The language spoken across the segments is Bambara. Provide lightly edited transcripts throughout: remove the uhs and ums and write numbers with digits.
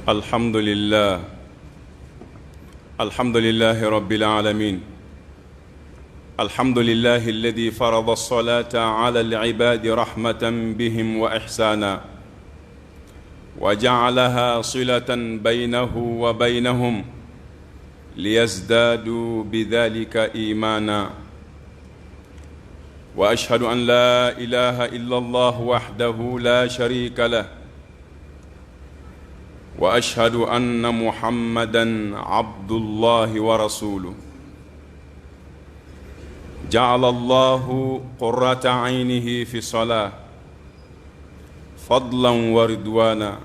الحمد لله رب العالمين. الحمد لله الذي فرض الصلاة على العباد رحمة بهم وإحسانا، وجعلها صلة بينه وبينهم ليزدادوا بذلك إيمانا. وأشهد أن لا إله إلا الله وحده لا شريك له، وأشهد أن محمدًا عبد الله ورسوله. جعل الله قرة عينه في الصلاة فضلا ورضوانا،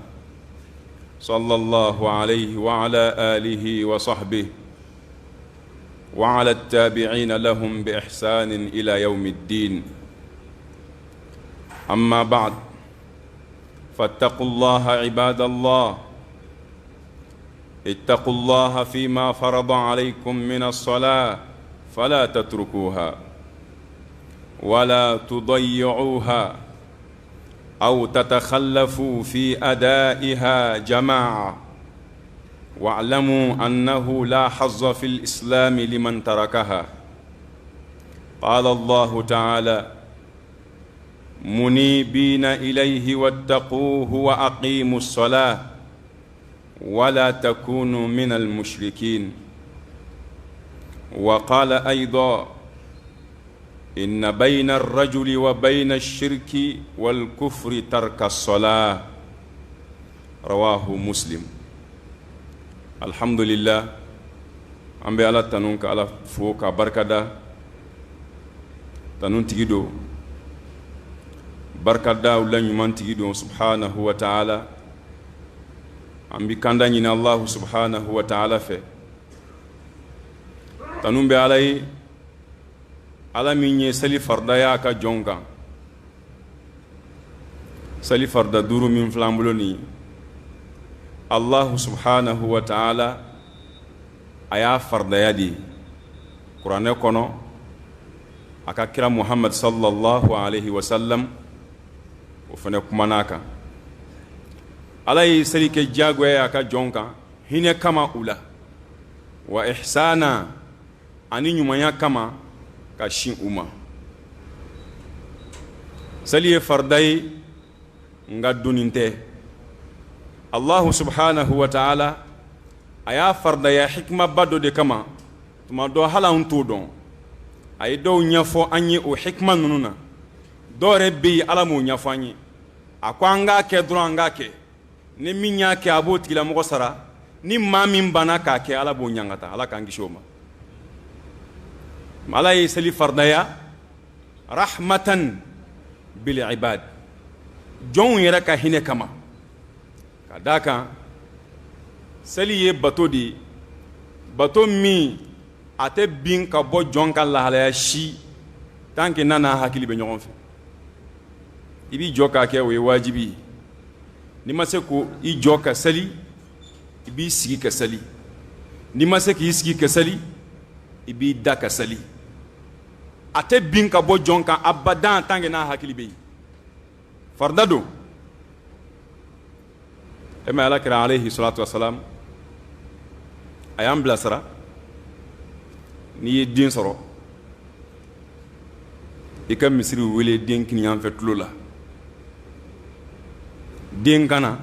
صلى الله عليه وعلى آله وصحبه وعلى التابعين لهم بإحسان إلى يوم الدين. أما بعد، فاتقوا الله عباد الله، اتقوا الله فيما فرض عليكم من الصلاة فلا تتركوها ولا تضيعوها أو تتخلفوا في أدائها جماعة، واعلموا أنه لا حظ في الإسلام لمن تركها. قال الله تعالى: منيبين إليه واتقوه وأقيموا الصلاة ولا تكونوا من المشركين. وقال أيضا: إن بين الرجل وبين الشرك والكفر ترك الصلاة. رواه مسلم. الحمد لله. أم بي الله تنونك على فوق بركة تنون تجدو بركة ولن يمن تجدو سبحانه وتعالى. أم بي كندا نين الله سبحانه وتعالى في تنون بي علي على من يسلي فردايا كا جونغا سلي فردا دورو من فلامبلوني. الله سبحانه وتعالى أيا فردايا دي قرآن كونو أكا كرا محمد صلى الله عليه وسلم وفنكم مناكا على سلي كجاغويا كا جونغا هنا كما أولا وإحسانا أني نيومانيا كما كاشين أمة سلي فرداي nga duninte. Allah subhanahu wa ta'ala aya farda ya hikma bado de kama tuma do hala unto don ay do nyafo anyi o hikma nununa do rebbi alamu nyafo anyi akwanga ke dranga ke ni minya ke aboti la mo sara ni mamin bana ka ke ala bo nyangata ala kangi shoma malay sali farda ya rahmatan bil ibad jon yera ka hine kama kadaka sali ye bato di bato mi ate bin ka bo jon ka lahalaya shi tanke nana hakili be ɲɔgɔn fɛ ibi jɔ ka kɛ o ye wajibi ni ma se ko i jɔ ka sali ibi sigi ka sali ni ma se k'i sigi ka sali ibi da ka sali ate bin ka bo jon kan abadan tanke na hakili be farda do ema ala kira alayhi salatu wassalam ayam bilasara ni ye den sɔrɔ i ka misiri wele den kiniyan fɛ tulo la den kana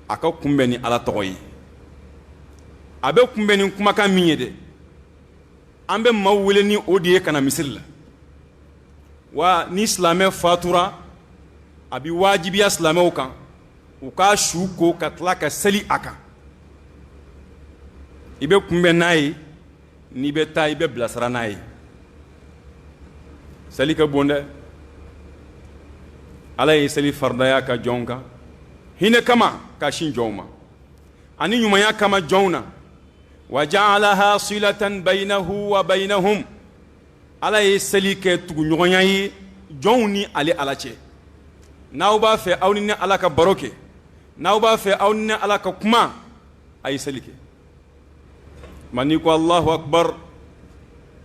a ka kunbɛn ni ala tɔgɔ ye a bɛ kunbɛn ni kumakan min ye dɛ an bɛ maaw wele ni o de ye kana misiri la wa ni silamɛ fatura a bi wajibiya silamɛw kan u ka su ko ka tila ka seli a kan i bɛ kunbɛn n'a ye n'i bɛ taa i bɛ bilasira n'a ye seli ka bon dɛ ala ye seli faridaya ka jɔnw kan hinɛ kama ka sin jɔnw ma ani ɲumanya kama jɔnw na wa ja'alaha silatan baynahu wa baynahum ala ye seli kɛ tuguɲɔgɔnya ye jɔnw ni ale ala cɛ n'aw b'a fɛ aw ni ala ka baro kɛ n'aw b'a fɛ aw ni ala ka kuma a ye seli kɛ mani ko allahu akbar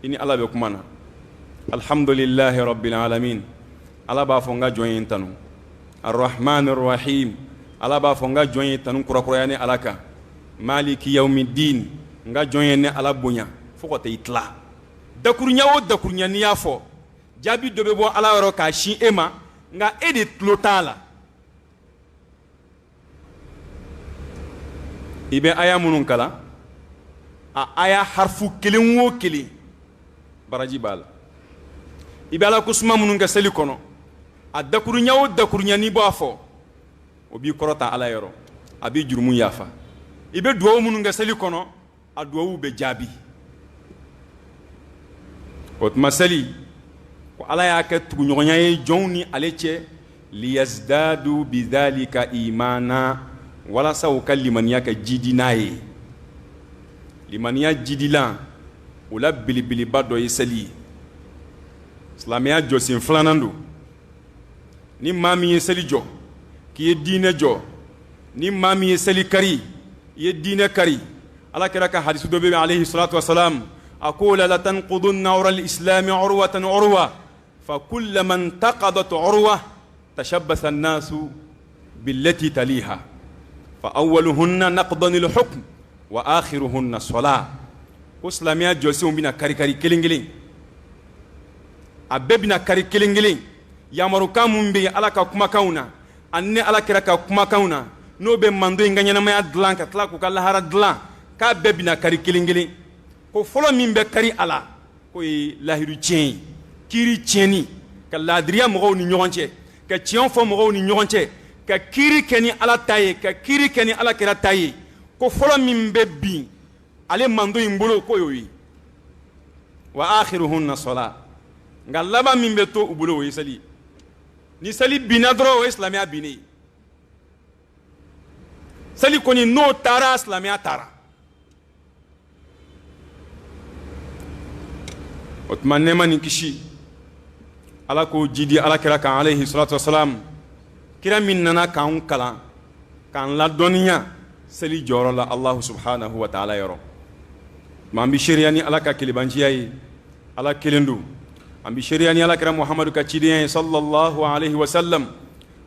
ini ala bɛ kuma na alhamdulillahi rabbil alamin ala b'a fɔ n ka jɔn ye n tanu arrahman arrahim ala b'a fɔ n ka jɔn ye tanu kurakuraya ni ala kan maliki yawmiddin n ka jɔn ye ni ala bonya fo ka taa i tila dakuruɲa o dakuruɲa n'i y'a fɔ jaabi dɔ bɛ bɔ ala yɔrɔ k'a sin e ma nka e de tulo t'a la i bɛ aya minnu kalan a aya harifu kelen o kelen baraji b'a la i bɛ ala ko suma minnu kɛ seli kɔnɔ a dakuruɲa o dakuruɲa n'i b'a fɔ o b'i kɔrɔta ala yɔrɔ a b'i jurumu yafa i bɛ duwawu minnu kɛ seli kɔnɔ a duwawu bɛ jaabi o tuma seli ko ala y'a kɛ tuguɲɔgɔnya ye jɔnw ni ale cɛ liyazdadu bidhalika imana walasa u ka limaniya kɛ jidi n'a ye limaniya jidilan o la belebeleba dɔ ye seli ye silamɛya jɔsen filanan don ni maa min ye seli jɔ k'i ye diinɛ jɔ ni maa min ye seli kari i ye diinɛ kari ala kɛra ka hadisi dɔ bɛ alayhi salatu wasalam a ko la latanqudunna awra al-islami urwatan urwa fa kullama intaqadat urwa tashabbasa an-nasu billati taliha fa awwaluhunna naqdan al-hukm wa akhiruhunna as-salah ko silamɛya jɔsenw bɛna kari-kari kelen-kelen a bɛɛ bɛna kari kelen-kelen yamarukan mun bɛ ala ka kumakanw na ani ala kɛra ka kumakanw na n'o bɛ mando in ka ɲɛnamaya dilan ka tila k'u ka lahara dilan k'a bɛɛ bɛna kari kelen-kelen ko fɔlɔ min bɛ kari a la k'o ye lahiru tiɲɛ ye kiiri tiɲɛni ka laadiriya mɔgɔw ni ɲɔgɔn cɛ ka tiɲɛ fɔ mɔgɔw ni ɲɔgɔn cɛ ka kiiri kɛ ni ala ta ye ka kiiri kɛ ni ala kɛra ta ye ko fɔlɔ min bɛ bin ale mando in bolo k'o y'o ye wa akhiruhunna salat nka laban min bɛ to u bolo o ye seli ni seli binna dɔrɔn o ye silamɛya binnen ye seli kɔni n'o taara silamɛya taara o tuma nɛɛma ni kisi ala k'o jidi ala kɛra kan alayhi salatu wasalam kira min nana k'anw kalan k'an ladɔnniya seli jɔyɔrɔ la alahu subhanahu wa ta'ala yɔrɔ tuma an bɛ seereya ni ala ka kelebanciya ye ala kelen don an bɛ seereya ni ala kɛra muhamadu ka cidenya ye sallallahu alayhi wa sallam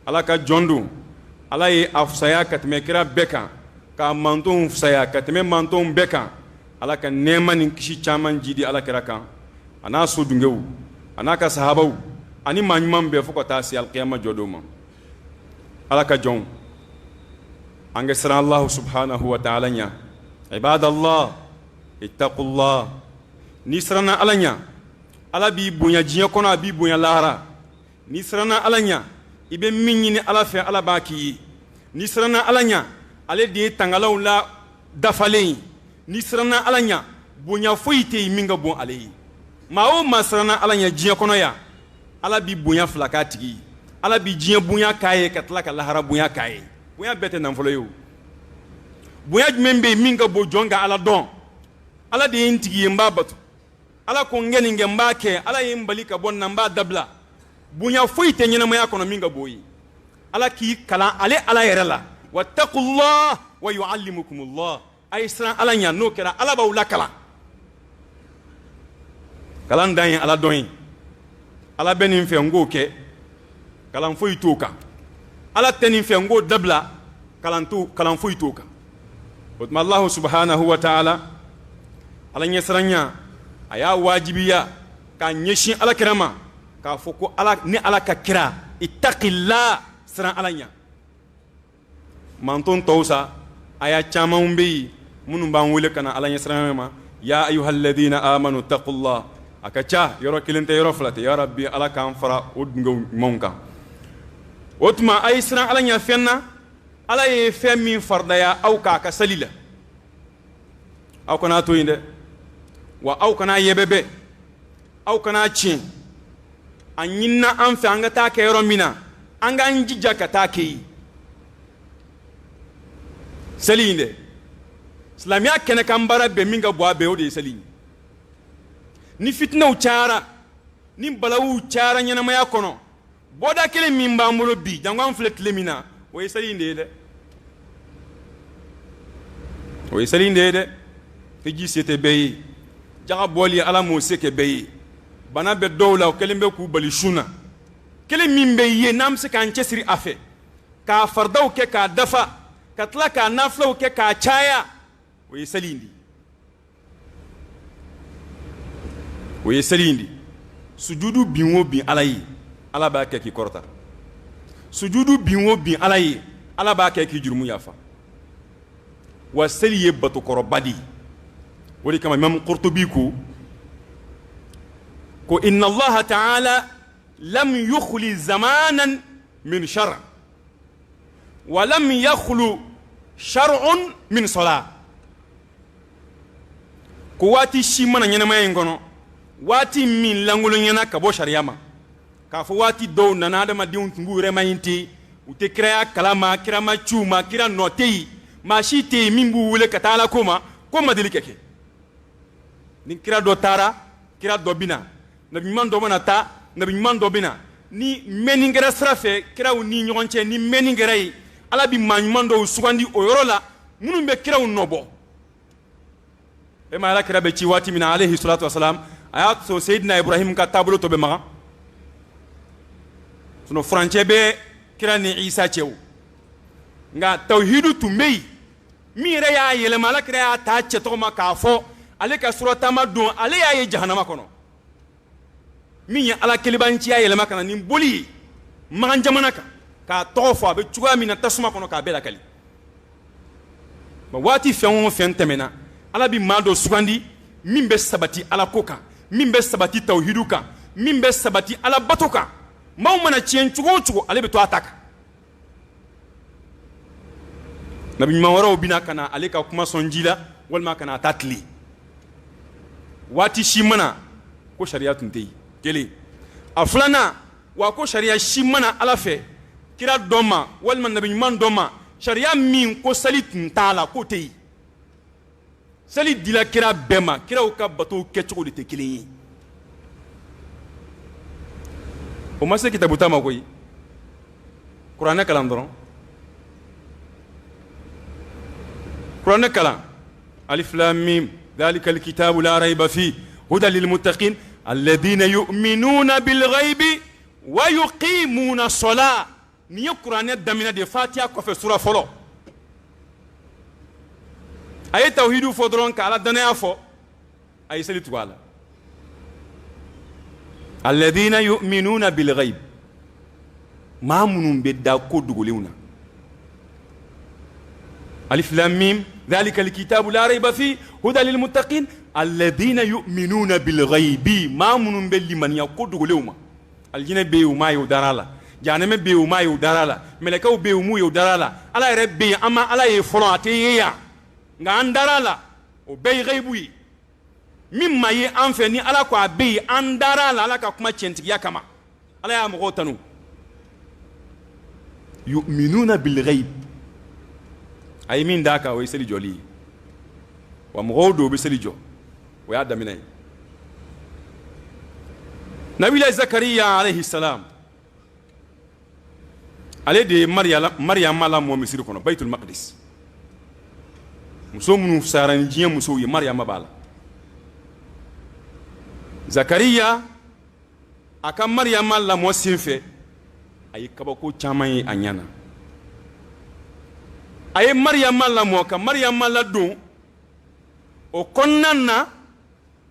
ala ka jɔn don ala ye a fisaya ka tɛmɛ kira bɛɛ kan k'a mantonw fisaya ka tɛmɛ mantonw bɛɛ kan ala ka nɛɛma ni kisi caman jidi ala kɛra kan a n'a so dunkew a n'a ka sahabaw ani maa ɲuman bɛɛ fo ka taa se alkiyama jɔdon ma ala ka jɔnw an ka siran alahu subhanahu wa ta'ala ɲa ibadallah ittaqullah ni siranna ala ɲa ala b'i bonya diɲɛ kɔnɔ a b'i bonya lahara ni siranna ala ɲa i bɛ min ɲini ala fɛ ala b'a k'i ye ni siranna ala ɲa ale de ye tangalaw la dafalen ye ni siranna ala ɲa bonya foyi tɛ yen min ka bon ale ye maa o maa siranna ala ɲa diɲɛ kɔnɔ yan ala b'i bonya fila k'a tigi ye ala b'i diɲɛ bonya k'a ye ka tila ka lahara bonya k'a ye bonya bɛɛ tɛ nafolo ye o bonya jumɛn bɛ yen min ka bon jɔn ka ala dɔn ala de ye n tigi ye n b'a bato ala ko n kɛ nin kɛ n b'a kɛ ala ye n bali ka bɔ nin na n b'a dabila bonya foyi tɛ ɲɛnamaya kɔnɔ min ka bon ye ala k'i kalan ale ala yɛrɛ la wattaqullah wa yuallimukumullah a ye siran ala ɲa n'o kɛra ala b'aw lakalan kalan dan ye ala dɔn ye ala bɛ nin fɛ n k'o kɛ kalan foyi t'o kan ala tɛ nin fɛ n k'o dabila kalan foyi t'o kan o tuma alahu subhanahu wa ta'ala ala ɲɛsiranya a y'a wajibiya k'a ɲɛsin ala kira ma k'a fɔ ko ni ala ka kira ittaqillah siran ala ɲa manton tɔw sa a y'a camanw bɛ yen minnu b'an wele ka na ala ɲɛsiranya ma ya ayyuhalladhina amanu taqullah a ka ca yɔrɔ kelen tɛ yɔrɔ fila tɛ ya rabbi ala k'an fara o dunkew ɲumanw kan o tuma a ye siran ala ɲa fɛn na ala ye fɛn min faridaya aw k'a ka seli la aw kana to yen dɛ wa aw kana yɛbɛbɛ aw kana tiɲɛ a ɲinina an fɛ an ka taa kɛ yɔrɔ min na an k'an jija ka taa kɛ yen seli in dɛ silamɛya kɛnɛkan baara bɛɛ min ka bɔ a bɛɛ o de ye seli ye ni fitinaw cayara ni balawu cayara ɲɛnamaya kɔnɔ bɔda kelen min b'an bolo bi janko an filɛ tile min na o ye seli in de ye dɛ o ye seli in de ye dɛ hiji se tɛ bɛɛ ye jaga bɔli ala m'o se kɛ bɛɛ ye bana bɛ dɔw la o kelen bɛ k'u bali sun na kelen min bɛ ye n'an bɛ se k'an cɛsiri a fɛ k'a fardaw kɛ k'a dafa ka tila k'a nafilaw kɛ k'a caya o ye seli in di o ye seli in di sujudu bin o bin ala ye ala b'a kɛ k'i kɔrɔta sujudu bin o bin ala ye ala b'a kɛ k'i jurumu yafa wa seli ye batokɔrɔba di o de kama imam Qurtubi ko inna allaha ta'ala lam yukhli zamanan min shar' wa lam yakhlu shar'un min salat ko waati si mana ɲɛnamaya in kɔnɔ waati min langoloɲɛna ka bɔ sariya ma k'a fɔ waati dɔw nana adamadenw tun b'u yɛrɛ maɲi ten u tɛ kiraya kalama kira ma ciw ma kira nɔ tɛ yen maa si tɛ yen min b'u wele ka taa ala ko ma ko ma deli ka kɛ ni kira dɔ taara kira dɔ bɛ na nabi ɲuman dɔ mana taa nabi ɲuman dɔ bɛ na ni mɛnni kɛra sira fɛ kiraw ni ɲɔgɔn cɛ ni mɛnni kɛra yen ala bɛ maa ɲuman dɔw sugandi o yɔrɔ la minnu bɛ kiraw nɔbɔ e ma ala kira bɛ ci waati min na alayhi salatu wasalam a y'a sɔrɔ seyidina ibrahim ka taabolo tɔ bɛ maga sinon furancɛ bɛ kira ni isa cɛw nka tawhidu tun bɛ yen min yɛrɛ y'a yɛlɛma ala kira y'a ta cɛ tɔgɔ ma k'a fɔ ale ka suratama don ale y'a ye jahanama kɔnɔ min ye ala kelibanciya yɛlɛma ka na ni boli ye magan jamana kan k'a tɔgɔ fɔ a bɛ cogoya min na tasuma kɔnɔ k'a bɛɛ lakali waati fɛn o fɛn tɛmɛna ala bɛ maa dɔ sugandi min bɛ sabati ala ko kan min bɛ sabati tawhidu kan min bɛ sabati ala bato kan maaw mana tiɲɛ cogo o cogo ale bɛ to a ta kan nabi ɲuman wɛrɛw bɛna ka na ale ka kuma sɔn ji la walima ka na a ta tile waati si mana ko sariya tun tɛ yen kelen a filanan wa ko sariya si mana ala fɛ kira dɔ ma walima nabi ɲuman dɔ ma sariya min ko seli tun t'a la k'o tɛ yen seli dila kira bɛɛ ma kiraw ka batow kɛcogo de tɛ kelen ye o ma se kitabu ta ma koyi kuranɛ kalan dɔrɔn kuranɛ kalan alif lam mim ذلك الكتاب لا ريب فيه هدى للمتقين الذين يؤمنون بالغيب ويقيمون الصلاة ni Qur'an damina de Fatiha kɔfɛ sura fɔlɔ a ye tawhidu fɔ dɔrɔn ka ala danaya fɔ a ye seli tugu a la alladhina yu'minuna bil ghaib maa minnu bɛ da ko dogolenw na alif lam mim ذلك الكتاب لا ريب فيه هدى للمتقين الذين يؤمنون بالغيب ما منهم باللمن يقود غلوما الجنة بيو ما يودرالا جانم بيو ما يودرالا ملكو بيو مو يودرالا على ربي اما على يفراتيا غاندرالا وبي غيبوي مما ينفني على كو بي اندرالا على كما تشنتيا كما على يا مغوتنو يؤمنون بالغيب ay min daka o seli joli wa mɔgɔw do be seli jɔ o y'a daminɛ nabila zakariya alayhi salam ale de maryama la mo misiri kɔnɔ baitul maqdis muso minnu sara ni diɲɛ musow ye maryama b'a la zakariya a ka maryama lamɔ senfɛ a ye kabako caman ye a ɲɛna a ye maryama lamɔ ka maryama ladon o kɔnɔna na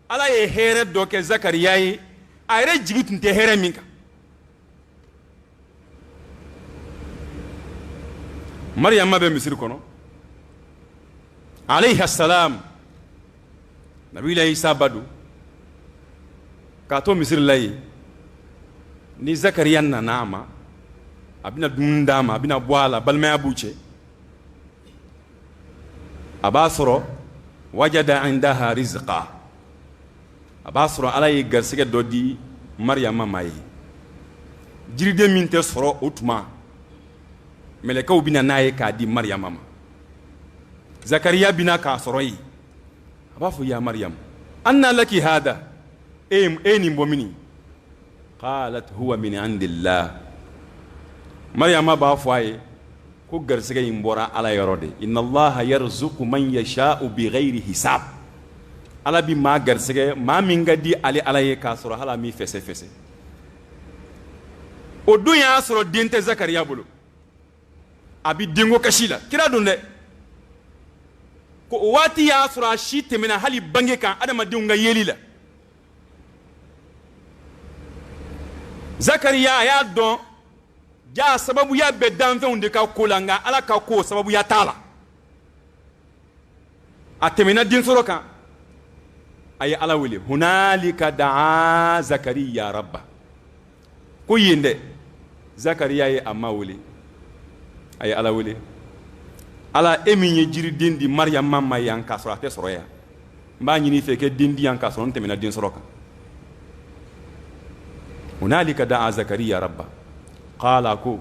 ala ye hɛrɛ dɔ kɛ zakariya ye a yɛrɛ jigi tun tɛ hɛrɛ min kan maryama bɛ misiri kɔnɔ alayhi salam nabila isa ba don k'a to misiri la yen ni zakariya nana a ma a bɛna dumuni d'a ma a bɛna bɔ a la balimaya b'u cɛ a b'a sɔrɔ wajada indaha rizqa a b'a sɔrɔ ala ye garisɛgɛ dɔ di maryama ma ye jiriden min tɛ sɔrɔ o tuma mɛlɛkɛw bɛna n'a ye k'a di maryama ma zakariya bɛna k'a sɔrɔ yen a b'a fɔ ya maryam anna laki hada e nin bɔ mini qalat huwa min indillah maryama b'a fɔ a ye ko garisɛgɛ in bɔra ala yɔrɔ de inna allaha yarzuqu man yasha'u bighayri hisab ala bi maa garisɛgɛ maa min ka di ale ala ye k'a sɔrɔ hala mi fɛsɛ o don y'a sɔrɔ den tɛ zakariya bolo a bi denko kasi la kira don dɛ ko o waati y'a sɔrɔ a si tɛmɛna hali bange kan adamadenw ka yeli la Zakariya a y'a dɔn jaa sababuya bɛ danfɛnw de ka ko la nka Ala ka ko sababuya t'a la a tɛmɛna den sɔrɔ kan a ye Ala wele hunalika daa Zakariya rabba ko yen dɛ Zakariya ye a ma wele a ye Ala wele Ala e min ye jiriden di Mariyama ma yan k'a sɔrɔ a tɛ sɔrɔ yan n b'a ɲini i fɛ kɛ den di yan k'a sɔrɔ n tɛmɛna den sɔrɔ kan hunalika daa Zakariya rabba qala ko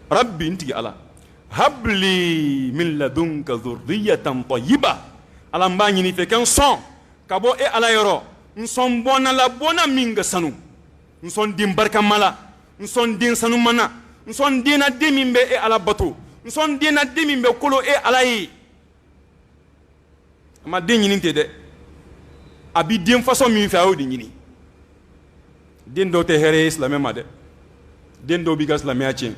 rabbi ntigi Ala habli min ladunka dhurriyatan tayyiba Ala n b'a ɲini i fɛ kɛ n sɔn ka bɔ e Ala yɔrɔ n sɔn bɔnna la bɔnna min ka sanu n sɔn den barikama la n sɔn den sanuma na n sɔn den na den min bɛ e Ala bato n sɔn den na den min bɛ kolo e Ala ye a ma den ɲini ten dɛ a bi den façon min fɛ a y'o de ɲini den dɔw tɛ hɛrɛ ye silamɛ ma dɛ den dɔw b'i ka silamɛya tiɲɛ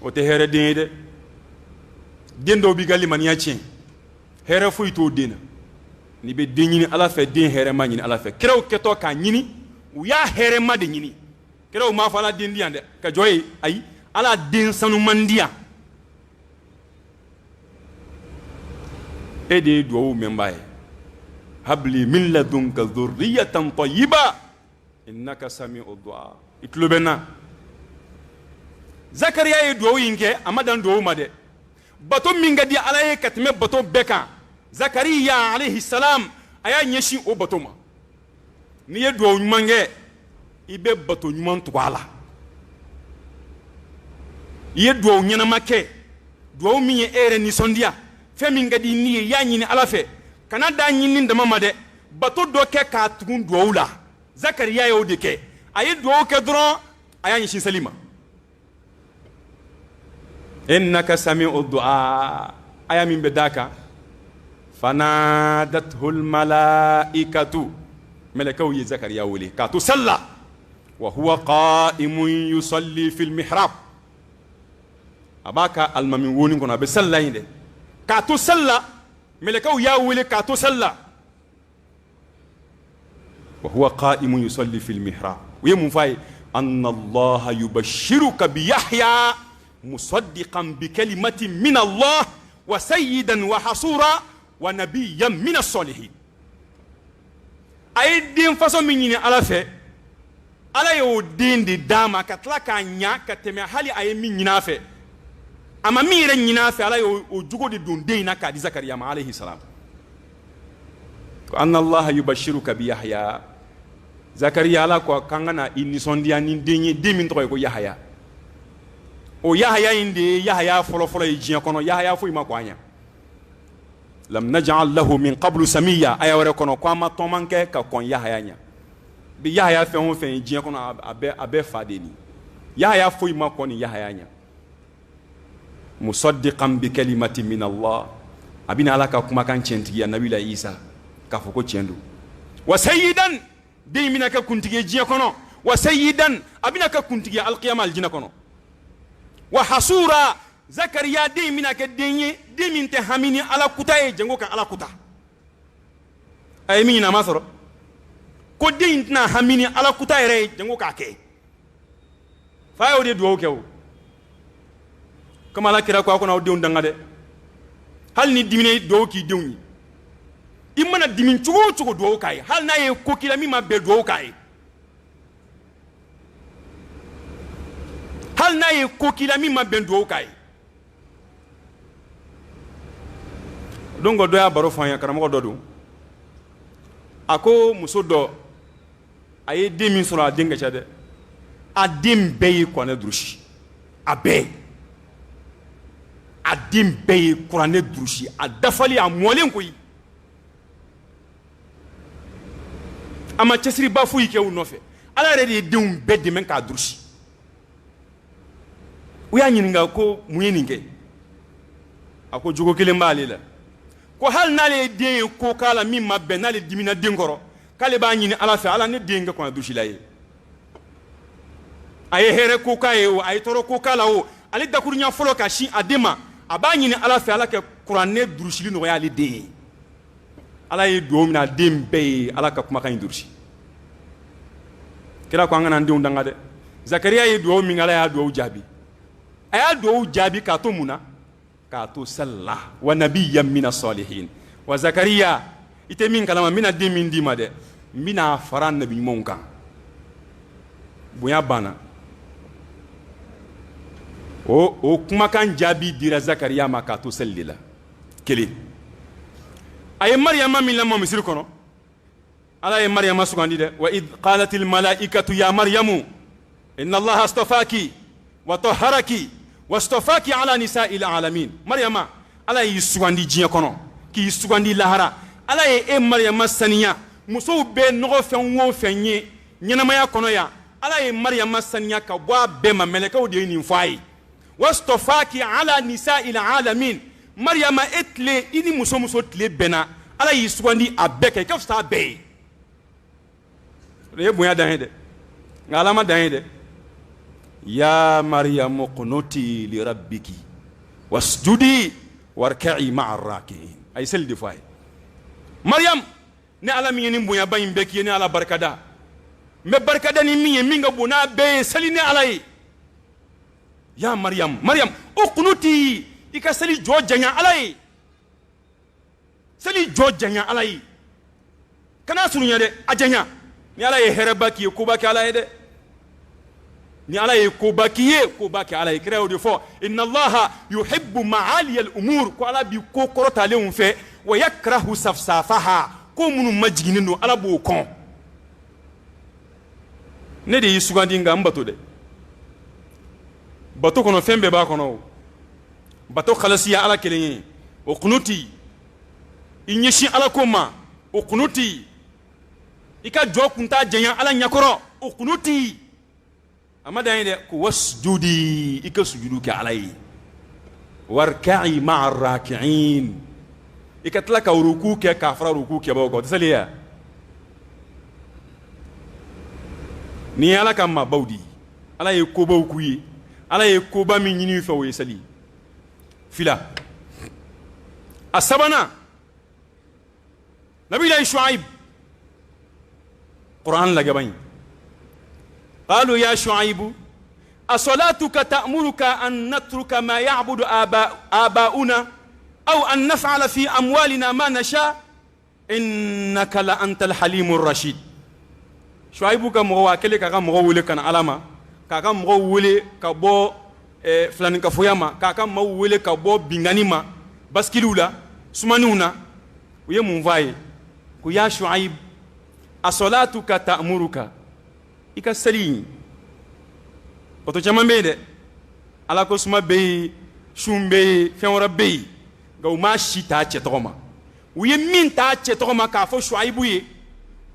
o tɛ hɛrɛ den ye dɛ den dɔw b'i ka limaniya tiɲɛ hɛrɛ foyi t'o den na n'i bɛ den ɲini Ala fɛ den hɛrɛma ɲini Ala fɛ kiraw kɛtɔ k'a ɲini u y'a hɛrɛma de ɲini kiraw m'a fɔ Ala den di yan dɛ ka jɔ ye ayi Ala den sanuman di yan e de ye duwawu mɛnbaa ye habli min ladunka dhurriyatan tayyiba innaka sami'u du'a i tulo bɛ n na Zakariya ye duwawu in kɛ a ma dan duwawu ma dɛ bato min ka di Ala ye ka tɛmɛ bato bɛɛ kan Zakariya alayhi salam a y'a ɲɛsin o bato ma n'i ye duwawu ɲuman kɛ i bɛ bato ɲuman tugu a la i ye duwawu ɲɛnama kɛ duwawu min ye e yɛrɛ nisɔndiya fɛn min ka di n'i ye i y'a ɲini Ala fɛ kana da ɲini dama ma dɛ bato dɔ kɛ k'a tugu duwawu la Zakariya y'o de kɛ a ye duwawu kɛ dɔrɔn a y'a ɲɛsin seli ma innaka sami'u du'a aya min bɛ d'a kan fanadathul malaikatu mɛlɛkɛw ye Zakariya wele k'a to sali la wa huwa qa'imun yusalli fil mihrab a b'a ka alimami woni kɔnɔ a bɛ sali la yen dɛ k'a to sali la mɛlɛkɛw y'a wele k'a to sali la wa huwa qa'imun yusalli fil mihrab u ye mun f'a ye anna Allaha yubashshiruka bi Yahya musaddiqan bi kalimatin min Allah wa sayyidan wa hasura wa nabiyyan min as-salihin a ye den façon min ɲini Ala fɛ Ala y'o den de d'a ma ka tila k'a ɲa ka tɛmɛ hali a ye min ɲini a fɛ a ma min yɛrɛ ɲini a fɛ Ala y'o jogo de don den in na k'a di Zakariya ma alayhi salam ko anna Allaha yubashshiruka bi Yahya Zakariya Ala ko k'an ka na i nisɔndiya ni den ye den min tɔgɔ ye ko Yahya o Yahya in de ye Yahya fɔlɔ-fɔlɔ ye diɲɛ kɔnɔ Yahya foyi ma kɔn a ɲɛ lam naj'al lahu min qablu samiyya aya wɛrɛ kɔnɔ ko an ma tɔnman kɛ ka kɔn Yahya ɲɛ bi Yahya fɛn o fɛn ye diɲɛ kɔnɔ a bɛɛ fa de ni Yahya foyi ma kɔn ni Yahya ɲɛ musaddiqan bi kalimatin min Allah a bɛna Ala ka kumakan tiɲɛtigiya Nabila Isa k'a fɔ ko tiɲɛ don wa sayyidan den bɛna kɛ kuntigi ye diɲɛ kɔnɔ wa sayyidan a bɛna kɛ kuntigi ye alqiyama aljinɛ kɔnɔ wa hasura Zakariya den bɛna kɛ den ye den min tɛ hami ni Ala kuta ye jango ka Ala kuta a ye min ɲini a ma sɔrɔ ko den in tɛna hami ni Ala kuta yɛrɛ ye jango k'a kɛ fa y'o de duwawu kɛ o comme Ala kira ko a kana aw denw danga dɛ hali ni dimina duwawu k'i denw ye i mana dimi cogo o cogo duwawu k'a ye hali n'a ye ko k'i la min ma bɛn duwawu k'a ye hali n'a ye ko k'i la min ma bɛn duwawu k'a ye donc dɔ y'a baro fɔ an ye karamɔgɔ dɔ don a ko muso dɔ a ye den min sɔrɔ a den ka ca dɛ a den bɛɛ ye kuranɛ durusi a bɛɛ a den bɛɛ ye kuranɛ durusi a dafali a mɔlen koyi a ma cɛsiriba foyi kɛ u nɔfɛ Ala yɛrɛ de ye denw bɛɛ dɛmɛ k'a durusi u y'a ɲininka ko mun ye nin kɛ a ko jogo kelen b'ale la ko hali n'ale ye den ye ko k'a la min ma bɛn n'ale dimina den kɔrɔ k'ale b'a ɲini Ala fɛ Ala ne den kɛ kuranɛ durusila ye a ye hɛrɛ ko k'a ye o a ye tɔɔrɔ ko k'a la o ale dakurunya fɔlɔ ka sin a den ma a b'a ɲini ala fɛ ala kɛ kuranɛ durusili nɔgɔya ale den ye ala ye dugawu min a den bɛɛ ye ala ka kumakan in durusi kira ko an kana an denw danga dɛ zakariya ye dugawu min ala y'a dugawu jaabi a y'a dugawu jaabi k'a to mun na k'a to sali la wa nabiyyan mina salihin wa zakariya i tɛ min kalama n bɛna den min d'i ma dɛ n bɛna fara nabi ɲumanw kan bonya banna o kumakan jaabi dira zakariya ma k'a to seli de la kelen a ye mariyama min lamɔ misiri kɔnɔ ala ye mariyama sugandi dɛ wa id qalatil malaikatu ya maryamu inna allaha astafaki wa tahharaki wastafaki ala nisa'il alamin mariyama ala y'i sugandi diɲɛ kɔnɔ k'i sugandi lahara ala ye e mariyama saniya musow bɛ nɔgɔ fɛn o fɛn ye ɲɛnamaya kɔnɔ yan ala ye mariyama saniya ka bɔ a bɛɛ ma mɛlɛkɛw de ye nin fɔ a ye wastafaki ala nisa'il alamin mariyama e tile i ni muso tile bɛnna ala y'i sugandi a bɛɛ kɛ i ka fisa a bɛɛ ye o ye bonya dan ye dɛ nka ala ma dan ye dɛ ya mariyamu qunuti li rabbiki wasjudi warka'i ma'a raki'in a ye seli de fɔ a ye mariyam ni ala min ye nin bonyaba in bɛɛ k'i ye ni ala barikada n bɛ barikada ni min ye min ka bon n'a bɛɛ ye seli ni ala ye ya mariyam o qunuti i ka seli jɔ janya ala ye seli jɔ janya ala ye kana surunya dɛ a janya ni ala ye hɛrɛba k'i ye koba kɛ ala ye dɛ ni ala ye koba k'i ye koba kɛ ala ye kira y'o de fɔ inna allaha yuhibbu ma'aliyal umur ko ala bi ko kɔrɔtalenw fɛ wa yakrahu safsafaha ko minnu ma jiginin don ala b'o kɔn ne de y'i sugandi nka n bato dɛ bato kɔnɔ fɛn bɛɛ b'a kɔnɔ o bato khalasiya ala kelen ye o kunuti i ɲɛsin ala ko ma o kunuti i ka jɔ kun t'a janya ala ɲɛkɔrɔ o kunuti a ma dan ye dɛ ko wasjudi i ka sujudu kɛ ala ye warka'i ma'a raki'in i ka tila ka ruku kɛ k'a fara ruku kɛbagaw kan o tɛ seli ye ni ye ala ka maabaw di ala ye kobaw k'u ye ala ye koba min ɲini fɛ o ye seli fila a sabanan nabilahi shuaib quran lagɛban ye qalu ya shuaibu asolatuka ta'muruka an natruka ma ya'budu aba'una aw an naf'ala fi amwalina ma nasha innaka la antal halimur rashid shuaibu ka mɔgɔ wa kelen k'a ka mɔgɔ wele kana ala ma k'a ka mɔgɔ wele ka bɔ filanikafoya ma k'a ka maaw wele ka bɔ bingani ma baskiliw la sumaniw na u ye mun fɔ a ye ko ya shuaib asolatuka ta'muruka i ka seli bato caman bɛ yen dɛ ala ko suma bɛ yen sun bɛ yen fɛn wɛrɛ bɛ yen nka u m'a si t'a cɛ tɔgɔ ma u ye min t'a cɛ tɔgɔ ma k'a fɔ shuaibu ye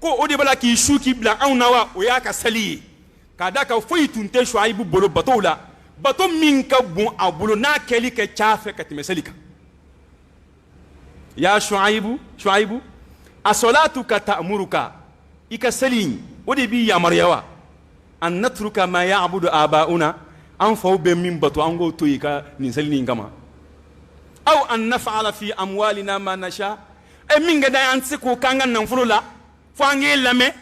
ko o de b'a la k'i su k'i bila anw na wa o y'a ka seli ye k'a da kan foyi tun tɛ shuaibu bolo batow la bato min ka bon a bolo n'a kɛli kɛ ca fɛ ka tɛmɛ seli kan ya shuaibu asolatuka ta'muruka i ka seli o de b'i yamaruya wa an natruka ma ya'budu aba'una an faw bɛ min bato an k'o to yen ka nin seli in kama aw an naf'ala fi amwalina ma nasha min ka da an tɛ se k'o k'an ka nafolo la fo an k'e lamɛn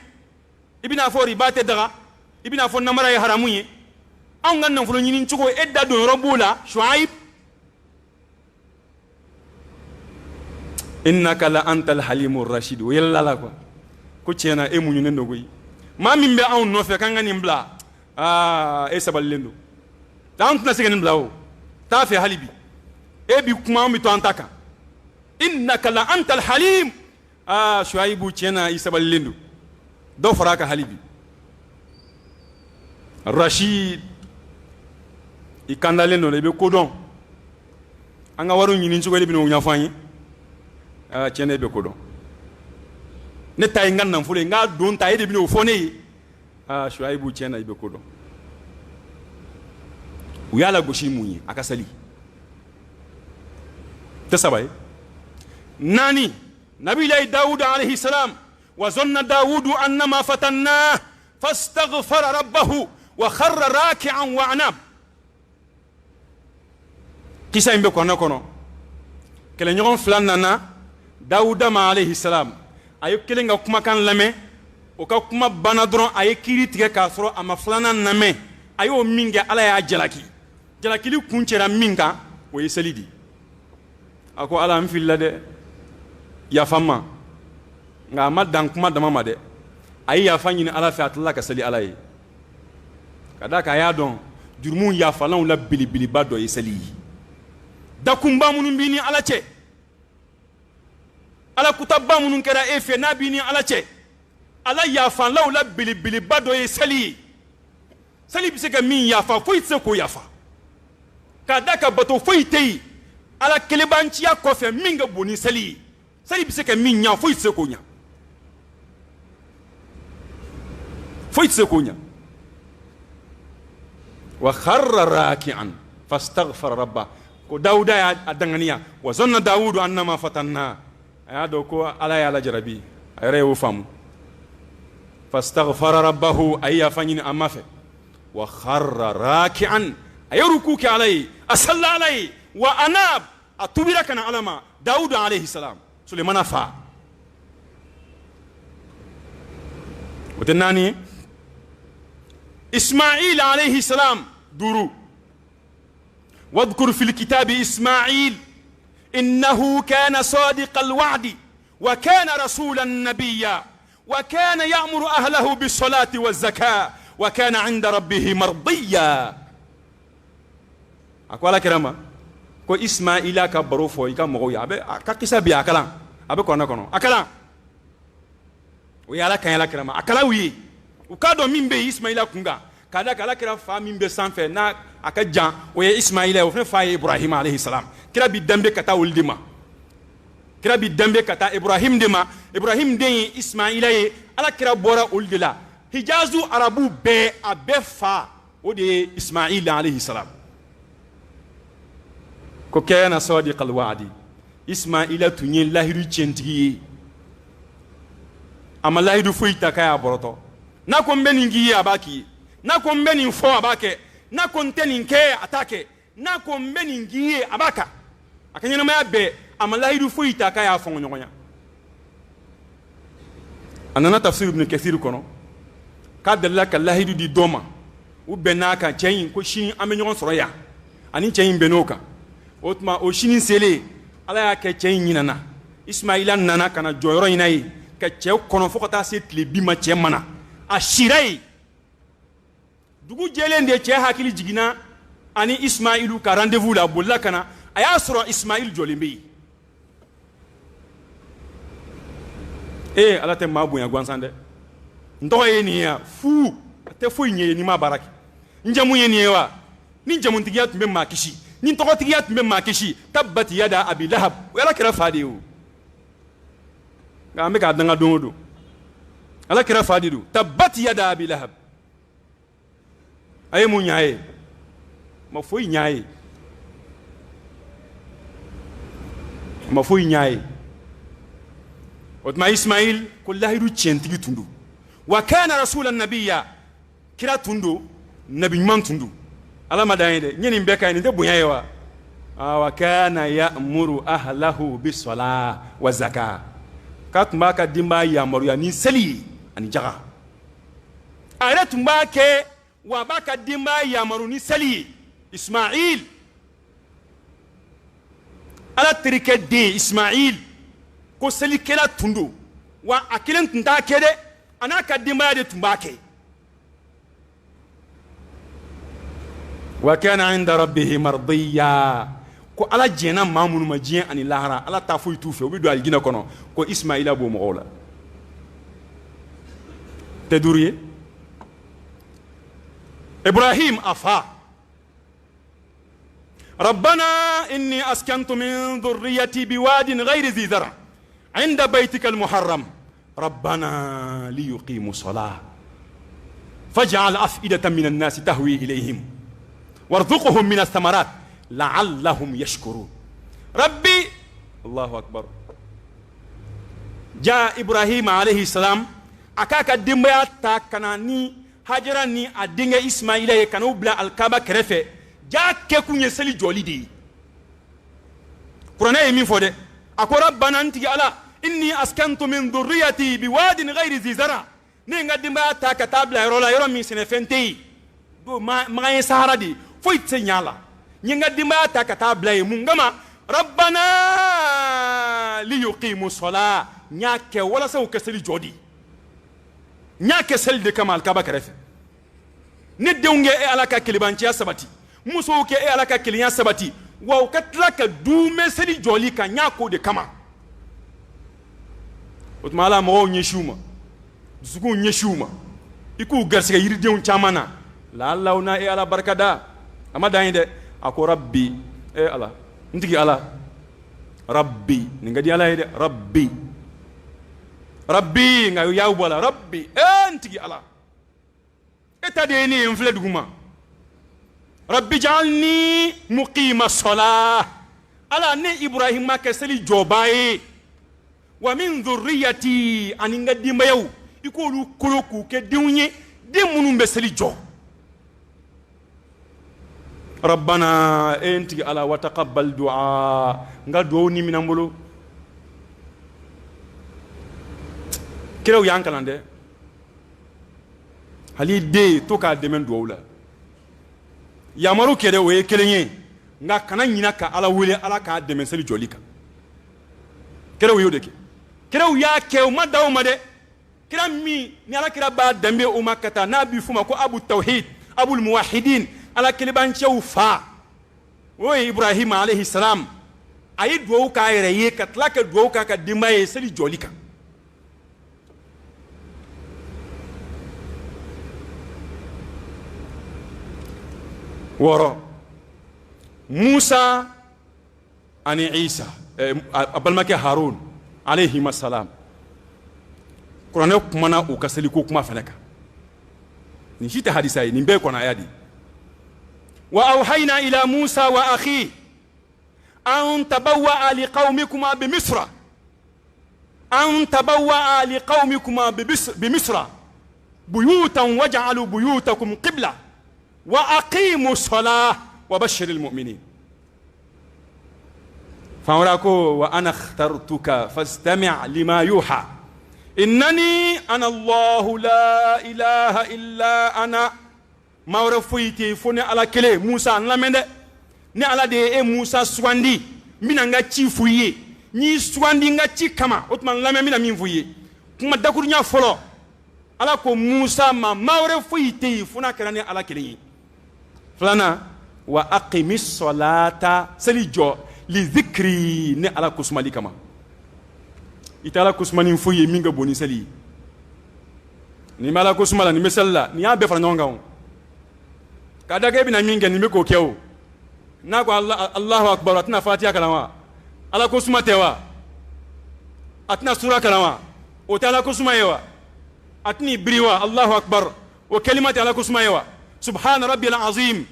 i bɛna fɔ riba tɛ daga i bɛna fɔ namara ye haramu ye anw ka nafolo ɲini cogo e da don yɔrɔ b'o la shuaib innaka la antal halimur rashid o yɛlɛla la quoi ko tiɲɛna e muɲunen don koyi maa min bɛ anw nɔfɛ k'an ka nin bila e sabalilen don an tɛna se ka nin bila o t'a fɛ hali bi e bi kuma an bɛ to an ta kan innaka la antal halim shuaibu tiɲɛna i sabalilen don dɔ fara a kan hali bi rashid i kandalen don i bɛ ko dɔn an ka wariw ɲini cogo de bɛna o ɲɛfɔ an ye tiɲɛna i bɛ ko dɔn ne ta ye n ka nafolo ye n k'a don ta e de bɛna o fɔ ne ye shuaibu tiɲɛna i bɛ ko dɔn u y'a lagosi mun ye a ka seli tɛ saba ye naani nabilahi dawuda alayhi salam wa zanna dawudu annama fatannah fastaghfara rabbahu wa kharra raki'an wa anab kisa in bɛ kɔnɔ kɔnɔ kɛlɛɲɔgɔn fila nana Dawuda ma alayhi salam a ye kelen ka kumakan lamɛn o ka kuma banna dɔrɔn a ye kiiri tigɛ k'a sɔrɔ a ma filanan lamɛn a y'o min kɛ Ala y'a jalaki jalakili kun cɛra min kan o ye seli di a ko Ala n filila dɛ yafa n ma nka a ma dan kuma dama ma dɛ a ye yafa ɲini Ala fɛ a tilala ka seli Ala ye ka d'a kan a y'a dɔn jurumu yafalanw la belebeleba dɔ ye seli ye dakunba minnu b'i ni Ala cɛ Ala kutaba minnu kɛra e fɛ n'a b'i ni Ala cɛ Ala yafalanw la belebeleba dɔ ye seli ye seli bɛ se ka min yafa foyi tɛ se k'o yafa k'a d'a kan bato foyi tɛ yen Ala kelebanciya kɔfɛ min ka bon ni seli ye seli bɛ se ka min ɲa foyi tɛ se k'o ɲa foyi tɛ se k'o ɲa wa kharra raki'an fastaghfara rabbah ko Dawuda y'a danganiya wa zanna Dawudu annama fatanna a y'a dɔn ko Ala y'a lajarabi a yɛrɛ y'o faamu fastaghfara rabbahu a ye yafa ɲini a ma fɛ wa kharra raki'an a ye ruku kɛ Ala ye a salla Ala ye wa anab a tubira kana Ala ma Dawudu alayhi salam Sulemana fa o tɛ naani ye Ismail alayhi salam duru واذكر في الكتاب إسماعيل إنه كان صادق الوعد وكان رسولا نبيا وكان يأمر أهله بالصلاة والزكاة وكان عند ربه مرضيا أقول لك رما كو إسماعيل كبروا فوي كمغويا أبي كقصة بيا كلام أبي كنا أكلام ويا لك يا لك رما أكلام وي وكادو مين بي إسماعيل كونغا kada kala kira fa min be sanfɛ na aka jan o ye Ismaila o fana fa ye Ibrahim alayhi salam kira bi dambe ka taa olu de ma kira bi dambe ka taa Ibrahim de ma Ibrahim den ye Ismaila ye Ala kira bɔra olu de la Hijazu arabu bɛɛ a bɛɛ fa o de ye Ismaila alayhi salam ko kana sadiqal wa'di Ismaila tun ye lahidu tiɲɛtigi ye a ma lahidu foyi ta k'a y'a bɔrɔtɔ n'a ko n bɛ nin k'i ye a b'a k'i ye n'a ko n bɛ nin fɔ a b'a kɛ n'a ko n tɛ nin kɛ a t'a kɛ n'a ko n bɛ nin k'i ye a b'a kan a ka ɲɛnamaya bɛɛ a ma lahidu foyi ta k'a y'a fɔn ɲɔgɔn ya a nana tafsir ibn kathir kɔnɔ k'a dalila ka lahidu di dɔ ma u bɛnn'a kan cɛ in ko sini an bɛ ɲɔgɔn sɔrɔ yan ani cɛ in bɛnn'o kan o tuma o sini selen Ala y'a kɛ cɛ in ɲinana Ismaila nana ka na jɔ yɔrɔ in na ye ka cɛ kɔnɔ fo ka taa se tile 10 ma cɛ mana a sira ye dugu jɛlen de cɛ hakili jiginna ani Ismailu ka rendez-vous la bolila kana a y'a sɔrɔ Ismail jɔlen bɛ yen Ala tɛ maa bonya gansan dɛ n tɔgɔ ye nin ye wa fu a tɛ foyi ɲɛ ye n'i ma baara kɛ n jamu ye nin ye wa ni jamutigiya tun bɛ maa kisi ni tɔgɔtigiya tun bɛ maa kisi tabbat yada abi lahab o Ala kɛra fa de ye o nka an bɛ k'a danga don o don Ala kɛra fa de don tabbat yada abi lahab a ye mun ɲa ye ma foyi ɲa ye ma foyi ɲa ye o tuma Ismail ko lahidu tiɲɛtigi tun don wa kana rasulan nabiyya kira tun don nabi ɲuman tun don Ala ma dan ye dɛ n ye nin bɛɛ ka ɲi nin tɛ bonya ye wa wa kana ya'muru ahlahu bis-salah wa zakah k'a tun b'a ka denbaya yamaruya ni seli ye ani jaga a yɛrɛ tun b'a kɛ wa a b'a ka denbaya yamaru ni seli ye Ismail Ala terikɛ den Ismail ko selikɛla tun don wa a kelen tun t'a kɛ dɛ a n'a ka denbaya de tun b'a kɛ wa kana inda rabbihi mardiya ko Ala jɛnna maa minnu ma diɲɛ ani lahara Ala t'a foyi t'u fɛ u bɛ don alijinɛ kɔnɔ ko Ismaila b'o mɔgɔw la tɛ duuru ye إبراهيم أفا ربنا إني أسكنت من ذريتي بواد غير ذي ذرع عند بيتك المحرم ربنا ليقيموا الصلاة فاجعل أفئدة من الناس تهوي إليهم وارزقهم من الثمرات لعلهم يشكرون ربي الله أكبر جاء إبراهيم عليه السلام أكاك الدميات تاكناني Hajara ni a denkɛ Ismaila ye kana u bila Alkaba kɛrɛfɛ jaa kɛ kun ye seli jɔli de ye kuranɛ ye min fɔ dɛ a ko rabbana n tigi ala inni askantu min dhurriyati biwadin ghayri zi zara ne n ka denbaya ta ka taa bila yɔrɔ la yɔrɔ min sɛnɛfɛn tɛ yen don magan ye sahara de foyi tɛ se ɲa la n ye n ka denbaya ta ka taa bila yen mun kama rabbana liyuqimu sola n y'a kɛ walasa u ka seli jɔ di n y'a kɛ seli de kama alikaba kɛrɛfɛ ne denw kɛ e ala ka kelebanciya sabati musow kɛ e ala ka kelenya sabati wa u ka tila ka duumɛ seli jɔli kan n y'a k'o de kama o tuma ala mɔgɔw ɲɛsiw ma dusukunw ɲɛsiw ma i k'u garisɛgɛ yiridenw caman na laalaw na e ala barika da a ma dan ye dɛ a ko rabbi e ala n tigi ala rabbi nin ka di ala ye dɛ rabbi rabbi nka y'aw bɔ a la rabbi n tigi ala e ta de ye ne ye n filɛ duguma rabbi ja'alni muqima sola ala ne ibrahima kɛ seli jɔbaa ye wa min dhurriyati ani n ka denbayaw i k'olu kolo k'u kɛ denw ye den minnu bɛ seli jɔ rabbana e n tigi ala wa taqabbal du'a n ka duwawu ni minɛ n bolo kiraw y'an kalan dɛ hali den to k'a dɛmɛ duwawu la yamaru kɛ dɛ o ye kelen ye nka kana ɲina ka ala wele ala k'a dɛmɛ seli jɔli kan kiraw y'o de kɛ kiraw y'a kɛ u ma da o ma dɛ kira min ni ala kira b'a danbe o ma ka taa n'a b'i f'u ma ko abu tawhid abul muwahidin ala kelebancɛw fa o ye ibrahima alayhi salam a ye duwawu k'a yɛrɛ ye ka tila ka duwawu k'a ka denbaya ye seli jɔli kan wɔɔrɔ musa ani isa a balimakɛ harun alayhima salam kuranɛ kumana u ka seliko kuma fɛnɛ kan nin si tɛ hadisa ye nin bɛɛ kɔnɔya de wa awhayna ila musa wa akhi an tabawwa'a liqawmikuma bimisra buyutan waj'alu buyutakum qibla wa aqimu الصلاة وبشر المؤمنين فأوراكو وأنا اخترتك فاستمع لما يوحى إنني أنا الله لا إله إلا أنا ما ورفيتي فوني على كلي موسى نلمن ni ala de e musa swandi mina nga ci fuye ni swandi nga ci kama otman lamɛ mina min fuye kuma dakurunya fɔlɔ ala ko musa ma mawre fuite funa kɛra ni ala kelen ye filana wa aqimis salata seli jɔ li dhikri ni ala kusmali kama ita ala kusmani fuye min ga boni seli ni mala kusmala ni mesalla ni ya be fara ɲɔgɔn kan ka daga bina min kɛ ni be ko kɛ o n'a ko allahu akbar a tɛna fatiha kalan wa ala ko suma tɛ wa a tɛna sura kalan wa o tɛ ala ko suma ye wa a tɛn'i biri wa allahu akbar o kelima tɛ ala ko suma ye wa subhana rabbiyal azim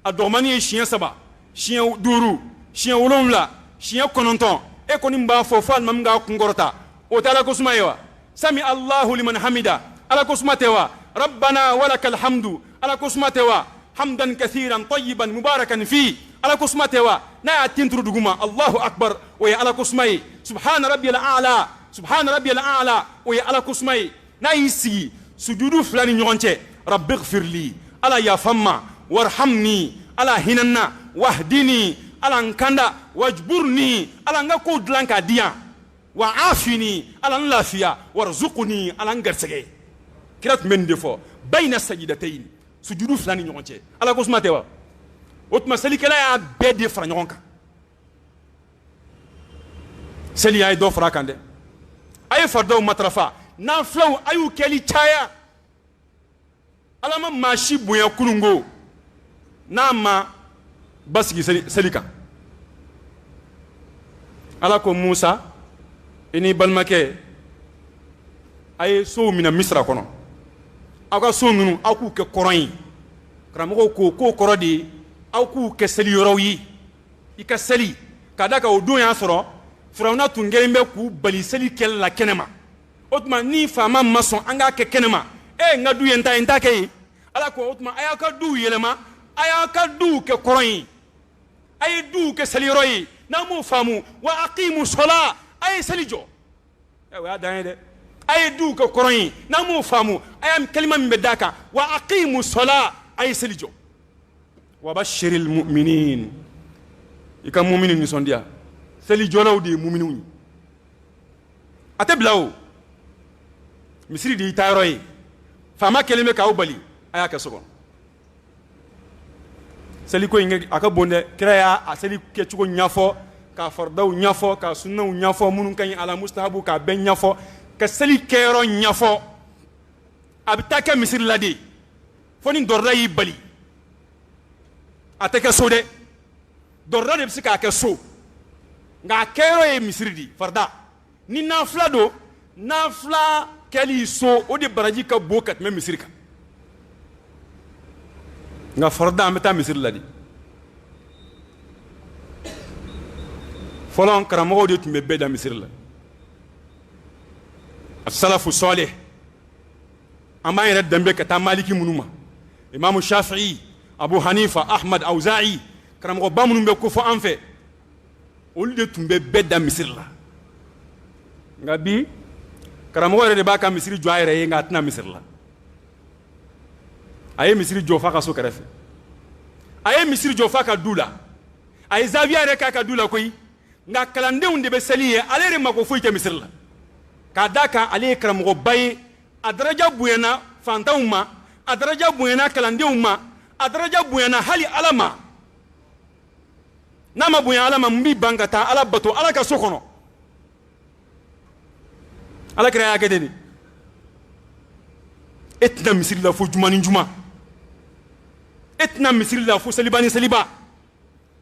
a dɔgɔmani ye siɲɛ 3 siɲɛ 5 siɲɛ 7 siɲɛ 9 e kɔni b'a fɔ fo alimami k'a kunkɔrɔta o tɛ ala ko suma ye wa sami allahu liman hamida ala ko suma tɛ wa rabbana walakal hamdu ala ko suma tɛ wa hamdan kathiran tayyiban mubarakan fi ala ko suma tɛ wa n'a y'a tinturu duguma allahu akbar o ye ala ko suma ye subhana rabbiyal a'la o ye ala ko suma ye n'a y'i sigi sujudu 2 ni ɲɔgɔn cɛ rabbighfirli ala yafamma warhamni ala hinanna wahdini ala nkanda wajburni ala nga ko dilan k'a di yan wa afini ala n lafiya warzuqni ala n garisɛgɛ kira tun bɛ nin de fɔ bayna sajidatayn sujudu 2 ni ɲɔgɔn cɛ ala ko suma tɛ wa o tuma selikɛla y'a bɛɛ de fara ɲɔgɔn kan seli a ye dɔ fara a kan dɛ a ye faridaw matarafa nafilaw a y'u kɛli caya ala ma maa si bonya kunungo n'a ma basigi seli kan ala ko musa i ni balimakɛ a ye sow minɛ misira kɔnɔ aw ka so ninnu aw k'u kɛ kɔrɔn ye karamɔgɔw ko k'o kɔrɔ de ye aw k'u kɛ seli yɔrɔw ye i ka seli ka da kan o don y'a sɔrɔ firawuna tun kɛlen bɛ k'u bali seli kɛlɛ la kɛnɛma o tuma ni faama ma sɔn an k'a kɛ kɛnɛma n ka du ye n ta kɛ ye ala ko o tuma a y'aw ka duw yɛlɛma a y'aw ka duw kɛ kɔrɔn ye a ye duw kɛ seli yɔrɔ ye namu famu wa aqimu sola ay salijo wa daede ay du ko koroyi namu famu ayam kalima min bedaka wa aqimu sola ay salijo wa bashiril mu'minin ika mu'minin ni sondia salijo lawdi mu'minu atablaw misiri di tayroyi fama kelime ka ubali aya ka sogon seli ko inge aka bonde kreya a seli ke chugo nyafo ka fardaw nyafo ka sunnaw nyafo munun kan ala mustahabu ka ben nyafo ka seli kero nyafo abitaka misiri ladi foni dorra yi bali ataka sode dorra de bisika ka so nga kero e misiri di farda ni nafla do nafla kali so o de baraji ka bokat me misiri ka nga farda ameta misiri ladi folon karamo de tumbe beda misiri la as-salafu salih amma ira dambe ka ta maliki munuma imam shafi'i abu hanifa ahmad auza'i karamo ba munumbe ko fo anfe ol de tumbe beda misiri la nga bi karamo de ba ka misiri joayre nga tna misiri la aye misiri jofa ka so karefe aye misiri jofa ka dula aye zaviare ka dula koy nga kalande unde be saliye alere mako foyte misiri la ka daka ale karamo baye adaraja buyana fantauma adaraja buyana kalande umma adaraja buyana hali alama nama buyana alama mbi bangata ala bato ala ka sokono ala kira ya kedeni etna misiri la fo juma ni juma etna misiri la fo salibani saliba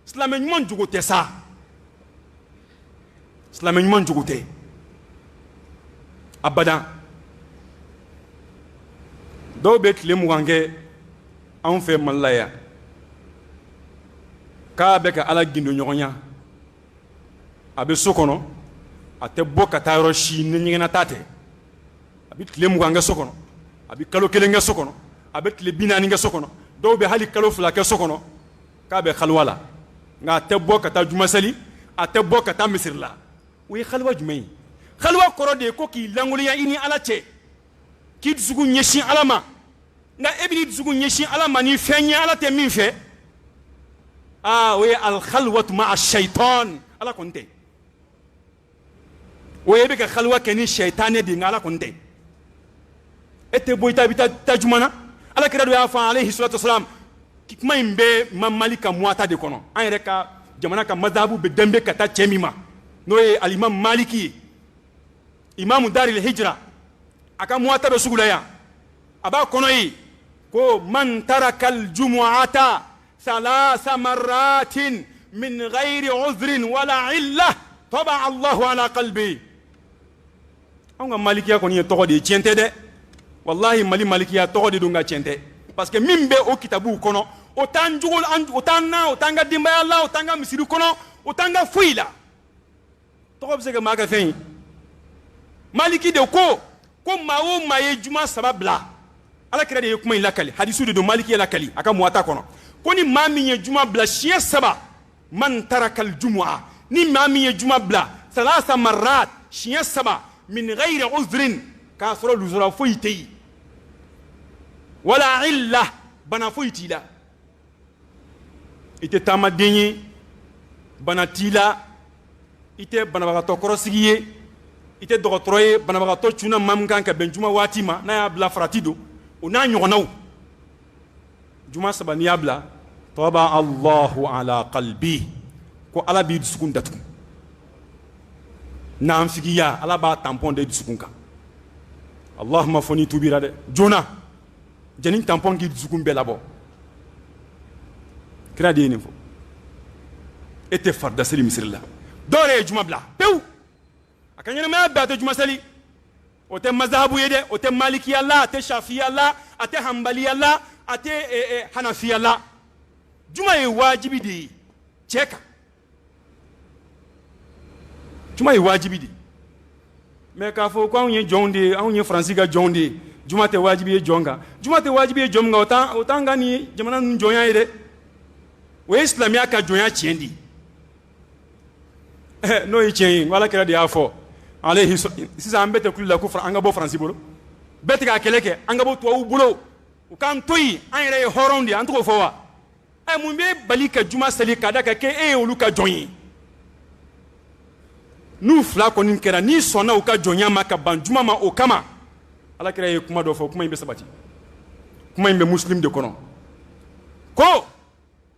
islam nyuman jugote sa islam nyuman jugote abada do bet le mugange an fe malaya ka be ka ala gindo nyonya abe sokono ate boka tayro shi ni ngena tate abi le mugange sokono abi kalo kelenge sokono abi le binani nge sokono do be hali kalo fula ke sokono ka be khalwala nga te boka ta juma sali ate boka ta misirla wi khalwa jumay khalwa korode ko ki languliya ini ala che ki dzugu nyeshi alama nga ebni dzugu nyeshi alama ni fenya ala te min fe wi al khalwatu ma ash-shaytan ala konte wi be ka khalwa keni shaytane di ngala konte ete boyta bita tajumana ala kira do ya fa alayhi salatu wassalam kikma imbe mamalika muata de kono an reka jamana ka madhabu be dembe kata chemima no e al imam maliki imam daril hijra aka muata be sugulaya aba kono yi ko man taraka al jumu'ata thalatha marratin min ghairi udhrin wala illa taba Allahu ala qalbi anga maliki ya koni to de tiente de wallahi maliki ya to de dunga tiente parce que mimbe o kitabu kono otan jugol otanna otanga dimba Allah otanga misiru kono otanga fuila to ko bise maga fen maliki de ko mawo maye juma sababla ala kira de kuma ilakali hadisu de maliki ilakali aka muata kono koni mami ye juma bla shiya saba man taraka al jumu'a ni mami ye juma bla thalatha marrat shiya saba min ghairi uzrin ka soro luzura foyitei wala illa bana foyitila ite tamadenye bana tila ite bana bagato korosigiye ite dogotroye bana bagato chuna mamkan ka benjuma watima na ya bla fratido una nyonaw juma sabani yabla taba Allahu ala qalbi ko ala bi sukun datu na amfigiya ala ba tampon de sukunka Allahumma foni tubira de jona janin tampon gi sukun belabo kira de info ete farda sali misrilla dore juma bla pew akanyana ma ba to juma sali o te mazhabu yede o te maliki Allah te shafi Allah ate hanbali Allah ate hanafi Allah juma e wajibi de cheka juma e wajibi de me ka fo ko onye jonde onye franciga jonde juma te wajibi e jonga juma te wajibi e jomga otanga ni jamana nun jonya ide we islamia ka jonya chiendi n'o ye tiɲɛ ye n ko alakira de y'a fɔ alayhi sisan an bɛɛ tɛ kulo la ko an ka bɔ faransi bolo bɛɛ tɛ ka kɛlɛ kɛ an ka bɔ tubabuw bolo u k'an to yen an yɛrɛ ye hɔrɔnw de ye an t'o fɔ wa mun bɛ bali ka juma seli k'a da ka kɛ e ye olu ka jɔn ye n'u fila kɔni kɛra n'i sɔnna u ka jɔnya ma ka ban juma ma o kama alakira ye kuma dɔ fɔ kuma in bɛ sabati kuma in bɛ muslim de kɔnɔ ko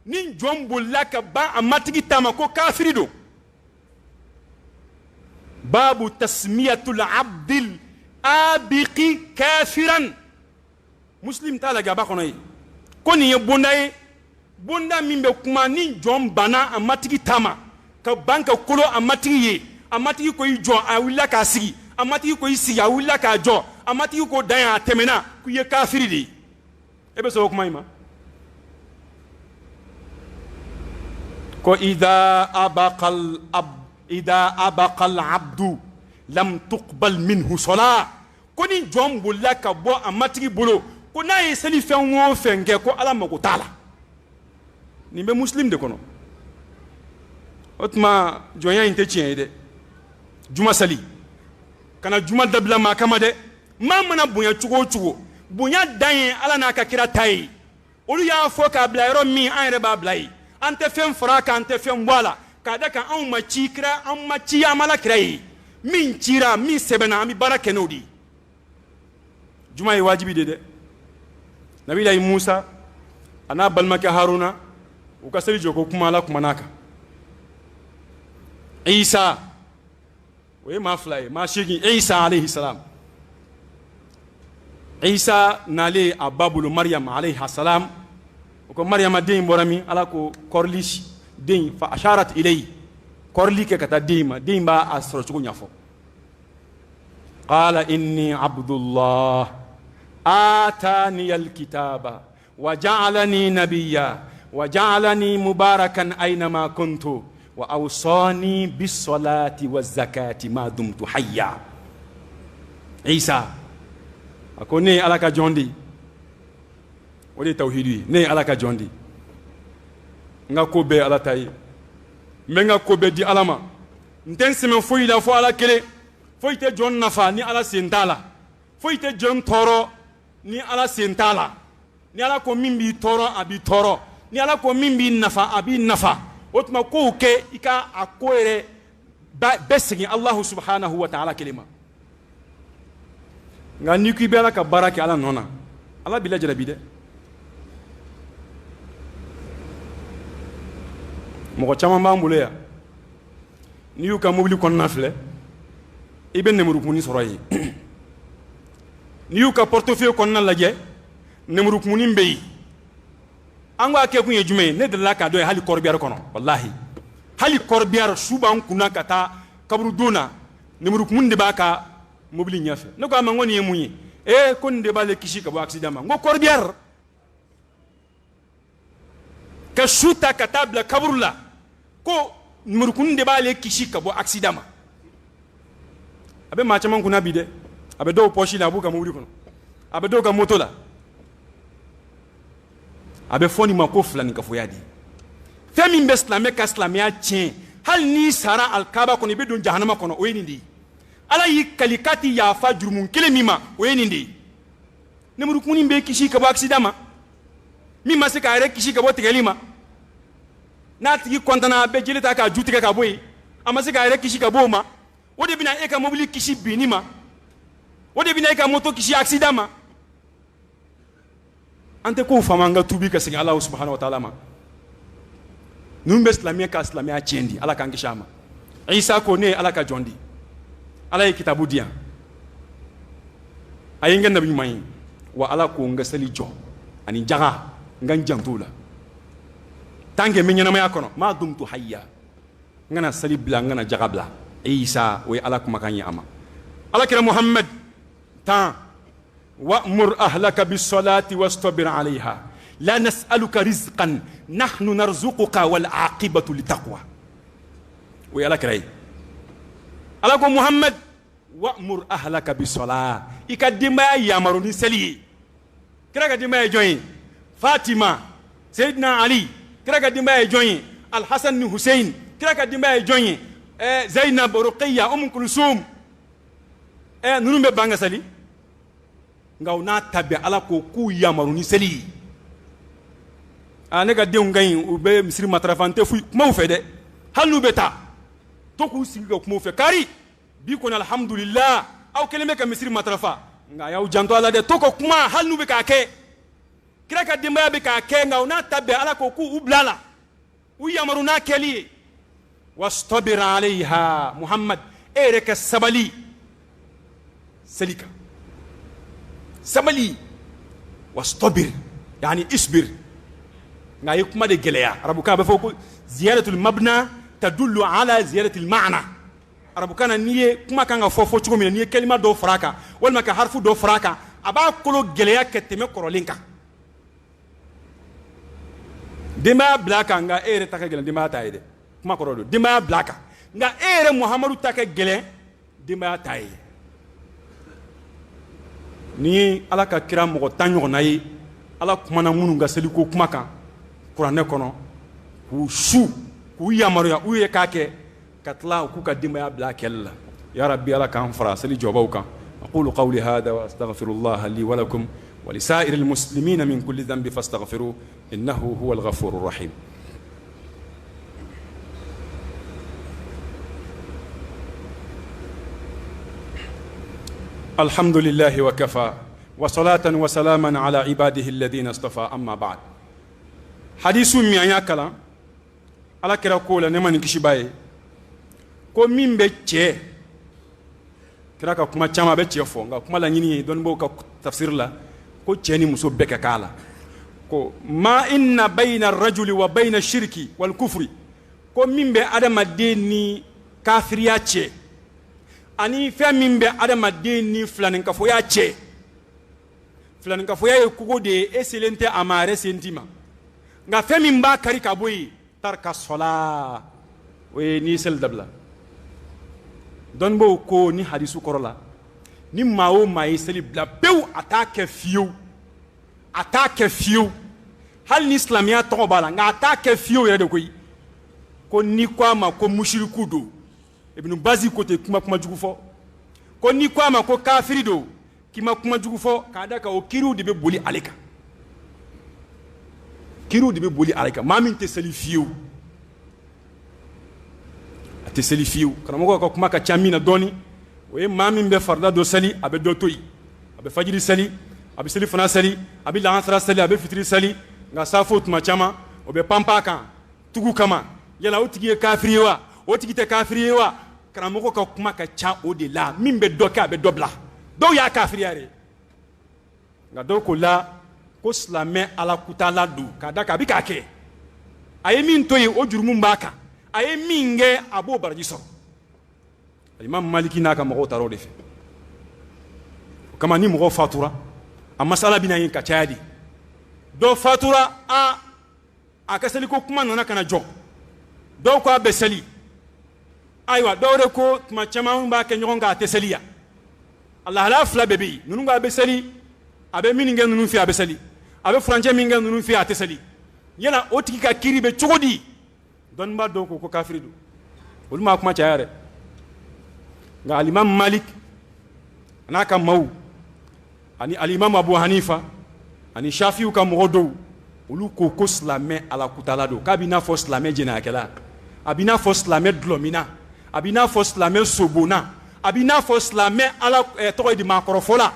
ni jɔn bolila ka ban a matigi ta ma ko kafiri don babu tasmiyatul abdil abiqi kafiran muslim t'a lajɛ a b'a kɔnɔ ye ko nin ye bonda ye bonda min bɛ kuma ni jɔn banna a matigi ta ma ka ban ka kolo a matigi ye a matigi ko i jɔ a wulila k'a sigi a matigi ko i sigi a wulila k'a jɔ a matigi ko dan ye a tɛmɛna k'u ye kafiri de ye e bɛ sɔn o kuma in ma ko idha abaqal abdu lam tuqbal minhu salat ko ni jɔn bolila ka bɔ a matigi bolo ko n'a ye seli fɛn o fɛn kɛ ko ala mago t'a la nin bɛ muslim de kɔnɔ o tuma jɔnya in tɛ tiɲɛ ye dɛ juma seli kana juma dabila maa kama dɛ maa mana bonya cogo o cogo bonya dan ye ala n'a ka kira ta ye olu y'a fɔ k'a bila yɔrɔ min an yɛrɛ b'a bila ye an tɛ fɛn fara a kan an tɛ fɛn bɔ a la k'a da kan anw ma ci kira an ma ci an ma la kira ye min cira min sɛbɛnna an bɛ baara kɛ n'o de ye juma ye wajibi de dɛ nabilayi musa a n'a balimakɛ haruna u ka seli jɔ ko kuma ala kumana kan isa o ye maa fila ye maa seegin isa alayhi salam isa nalen a ba bolo mariyam alayhi salam o ko mariyama den bɔra min ala ko kɔrɔli den fa asharat ilayhi kɔrɔli kɛ ka taa den ma den b'a sɔrɔ cogo ɲɛfɔ qala inni abdullah atani alkitaba wa ja'alani nabiyya wa ja'alani mubarakan aynama kuntu wa awsani bis salati waz zakati ma dumtu hayya isa ako ne ala ka jondi o de tawhidi ne ala ka jondi nga ko be ala tayi men nga ko be di ala ma nten seme foyi la fo ala kele foyi te jon nafa ni ala sentala foyi te jon toro ni ala sentala ni ala ko min bi toro abi toro ni ala ko min bi nafa abi nafa o tuma ko ke ika a ko yɛrɛ bɛɛ segin allahu subhanahu wa ta'ala kelema nka ni ko i bɛ ala ka baara kɛ ala nɔ na ala b'i lajarabi dɛ mɔgɔ caman b'an bolo yan n'i y'u ka mobili kɔnɔna filɛ i bɛ nɛmurukumuni sɔrɔ yen n'i y'u ka portefeuille kɔnɔna lajɛ nɛmurukumuni bɛ yen an ko a kɛ kun ye jumɛn ye ne delila k'a dɔn ye hali kɔrɔbiyari kɔnɔ walahi hali kɔrɔbiyari su b'an kunna ka taa kaburudon na nɛmurukumuni de b'a ka mobili ɲɛfɛ ne ko a ma n ko nin ye mun ye ko nin de b'ale kisi ka bɔ accident ma n ko kɔrɔbiyari ka su ta ka taa bila kaburu la ko nɛmurukumuni de b'ale kisi ka bɔ accident ma a bɛ maa caman kunna bi dɛ a bɛ dɔw pɔsi la a b'u ka mobili kɔnɔ a bɛ dɔw ka moto la a bɛ fɔ nin ma ko filanikafoya de fɛn min bɛ silamɛ ka silamɛya tiɲɛ hali n'i sara alikaba kɔnɔ i bɛ don jahanama kɔnɔ o ye nin de ye ala y'i kali k'a ti yafa jurumu kelen min ma o ye nin de ye nɛmurukumuni bɛ kisi ka bɔ accident ma min ma se k'a yɛrɛ kisi ka bɔ tigɛli ma n'a tigi kɔntana a bɛ jeli ta k'a ju tigɛ ka bɔ yen a ma se k'a yɛrɛ kisi ka bɔ o ma o de bɛna e ka mobili kisi binni ma o de bɛna e ka moto kisi accident ma an tɛ kow faamu an ka tuubi ka segin ala subhanahu wa ta'ala ma ninnu bɛ silamɛya ka silamɛya tiɲɛ di ala k'an kisi a ma isa ko ne ye ala ka jɔn di ala ye kitabu di yan a ye n kɛ nabi ɲuman ye wa ala ko n ka seli jɔ ani jaga n ka n janto la tant que n bɛ ɲɛnamaya kɔnɔ maa dumtu hayya n kana seli bila n kana jaga bila isa o ye ala kumakan ye a ma alakira muhammad tan wa'mur ahlaka bis-salati wastabir 'alayha la nas'aluka rizqan nahnu narzuquka wal 'aqibatu litaqwa o ye alakira ye ala ko muhammad wa'mur ahlaka bis-salat i ka denbaya yamaru ni seli ye kira ka denbaya ye jɔn ye fatima seydina ali kira ka denbaya ye jɔn ye alhasan ni husein kira ka denbaya ye jɔn ye Zainab, Ruqayya, Kulsum nunu be banga sali nga una tabi ala ko ku yamaru ni seli ne ga denw gagne u be misiri matrafante fu kuma u fe de hal nu beta to ku sigi ga kuma u fe kari bi ko alhamdulillah aw keleme ka misiri matrafa nga yaw janto ala de to ko kuma hal nu be ka ke kira ka dimba be ka ke nga una tabi ala ko ku ublala u yamaru na keli wastabir alayha muhammad ereka sabali سليكا سبلي واصطبر يعني اصبر نايك ما دي جليا ربك بفوق زياده المبنى تدل على زياده المعنى ربك كان نيه كما كان فوفو تشكو من نيه كلمه دو فراكا ولا ما حرف دو فراكا ابا كلو جليا كتمه كرولينكا دما بلاكا nga ere taka gele dima taide kuma korodo dima blaka nga ere muhammadu taka gele dima taide ni ala ka kira mɔgɔ tan ɲɔgɔnna ye ala kumana minnu ka seliko kuma kan kuranɛ kɔnɔ k'u su k'u yamaruya u ye k'a kɛ ka tila k'u ka denbaya bila kɛlɛ la ya rabbi ala k'an fara seli jɔbaw kan aqulu qawli hada wa astaghfirullah li wa lakum wa lisa'ir almuslimina min kulli dhanbi fastaghfiruhu innahu huwal ghafurur rahim الحمد لله وكفى وصلاة وسلاما على عباده الذين اصطفى أما بعد حديث ميانيا كلا على كرا كولا نمان كشباي كو مين بيتشي كرا كما تشاما بيتشي فونغا كما لا نيني دون بو تفسير لا كو تشيني مسو بك كالا كو ما إن بين الرجل وبين الشرك والكفر كو مين بي ادم ديني كافرياتشي ani fɛn min bɛ adamaden ni filaninkafoya cɛ filaninkafoya ye kogo de ye e selen tɛ a ma a yɛrɛ sen t'i ma nka fɛn min b'a kari ka bɔ yen tarika sɔla o ye n'i seli dabila dɔnnibaw ko ni hadisu kɔrɔ la ni maa o maa ye seli bila pewu a t'a kɛ fiyewu a t'a kɛ fiyewu hali ni silamɛya tɔgɔ b'a la nka a t'a kɛ fiyewu yɛrɛ de koyi ko ni ko a ma ko musiriku don Ibn Bazi kote kuma jugu fɔ ko ni ko a ma ko kafiri do k'i ma kuma jugu fɔ k'a da kan o kiriw de bɛ boli ale kan kiriw de bɛ boli ale kan maa min tɛ seli fiyewu a tɛ seli fiyewu karamɔgɔ ka kuma ka ca min na dɔɔni o ye maa min bɛ farida dɔ seli a bɛ dɔ to yen a bɛ fajiri seli a bɛ seli fana seli a bɛ lahansara seli a bɛ fitiri seli nka safo tuma caman o bɛ panpa kan tugu kama yala o tigi ye kafiri ye wa o tigi tɛ kafiri ye wa karamɔgɔ ka kuma ka ca o de la min bɛ dɔ kɛ a bɛ dɔ bila dɔw y'a kafiriya de nka dɔw ko la ko silamɛ ala kutala don k'a da kan a bɛ k'a kɛ a ye min to yen o jurumu b'a kan a ye min kɛ a b'o baraji sɔrɔ Imam Maliki n'a ka mɔgɔw taara o de fɛ o kama ni mɔgɔ fatura a masala bɛna yen ka caya de dɔw fatura a ka seliko kuma nana ka na jɔ dɔw ko a bɛ seli ayiwa dɔw de ko tuma caman b'a kɛ ɲɔgɔn kan a tɛ seli yan a lahala fila bɛɛ bɛ yen ninnu ko a bɛ seli a bɛ min kɛ ninnu fɛ a bɛ seli a bɛ furancɛ min kɛ ninnu fɛ a tɛ seli yala o tigi ka kiiri bɛ cogo di dɔnnibaa dɔw ko kafiri don olu ma kuma caya dɛ nka alimam Malik n'a ka maaw ani alimam Abu Hanifa ani Shafiu ka mɔgɔ dɔw olu ko silamɛ ala kutala don k'a b'i n'a fɔ silamɛ jɛnɛyakɛla a b'i n'a fɔ silamɛ dulɔmina a b'i n'a fɔ silamɛ sobonna a b'i n'a fɔ silamɛ ala tɔgɔ ye di maakɔrɔfɔla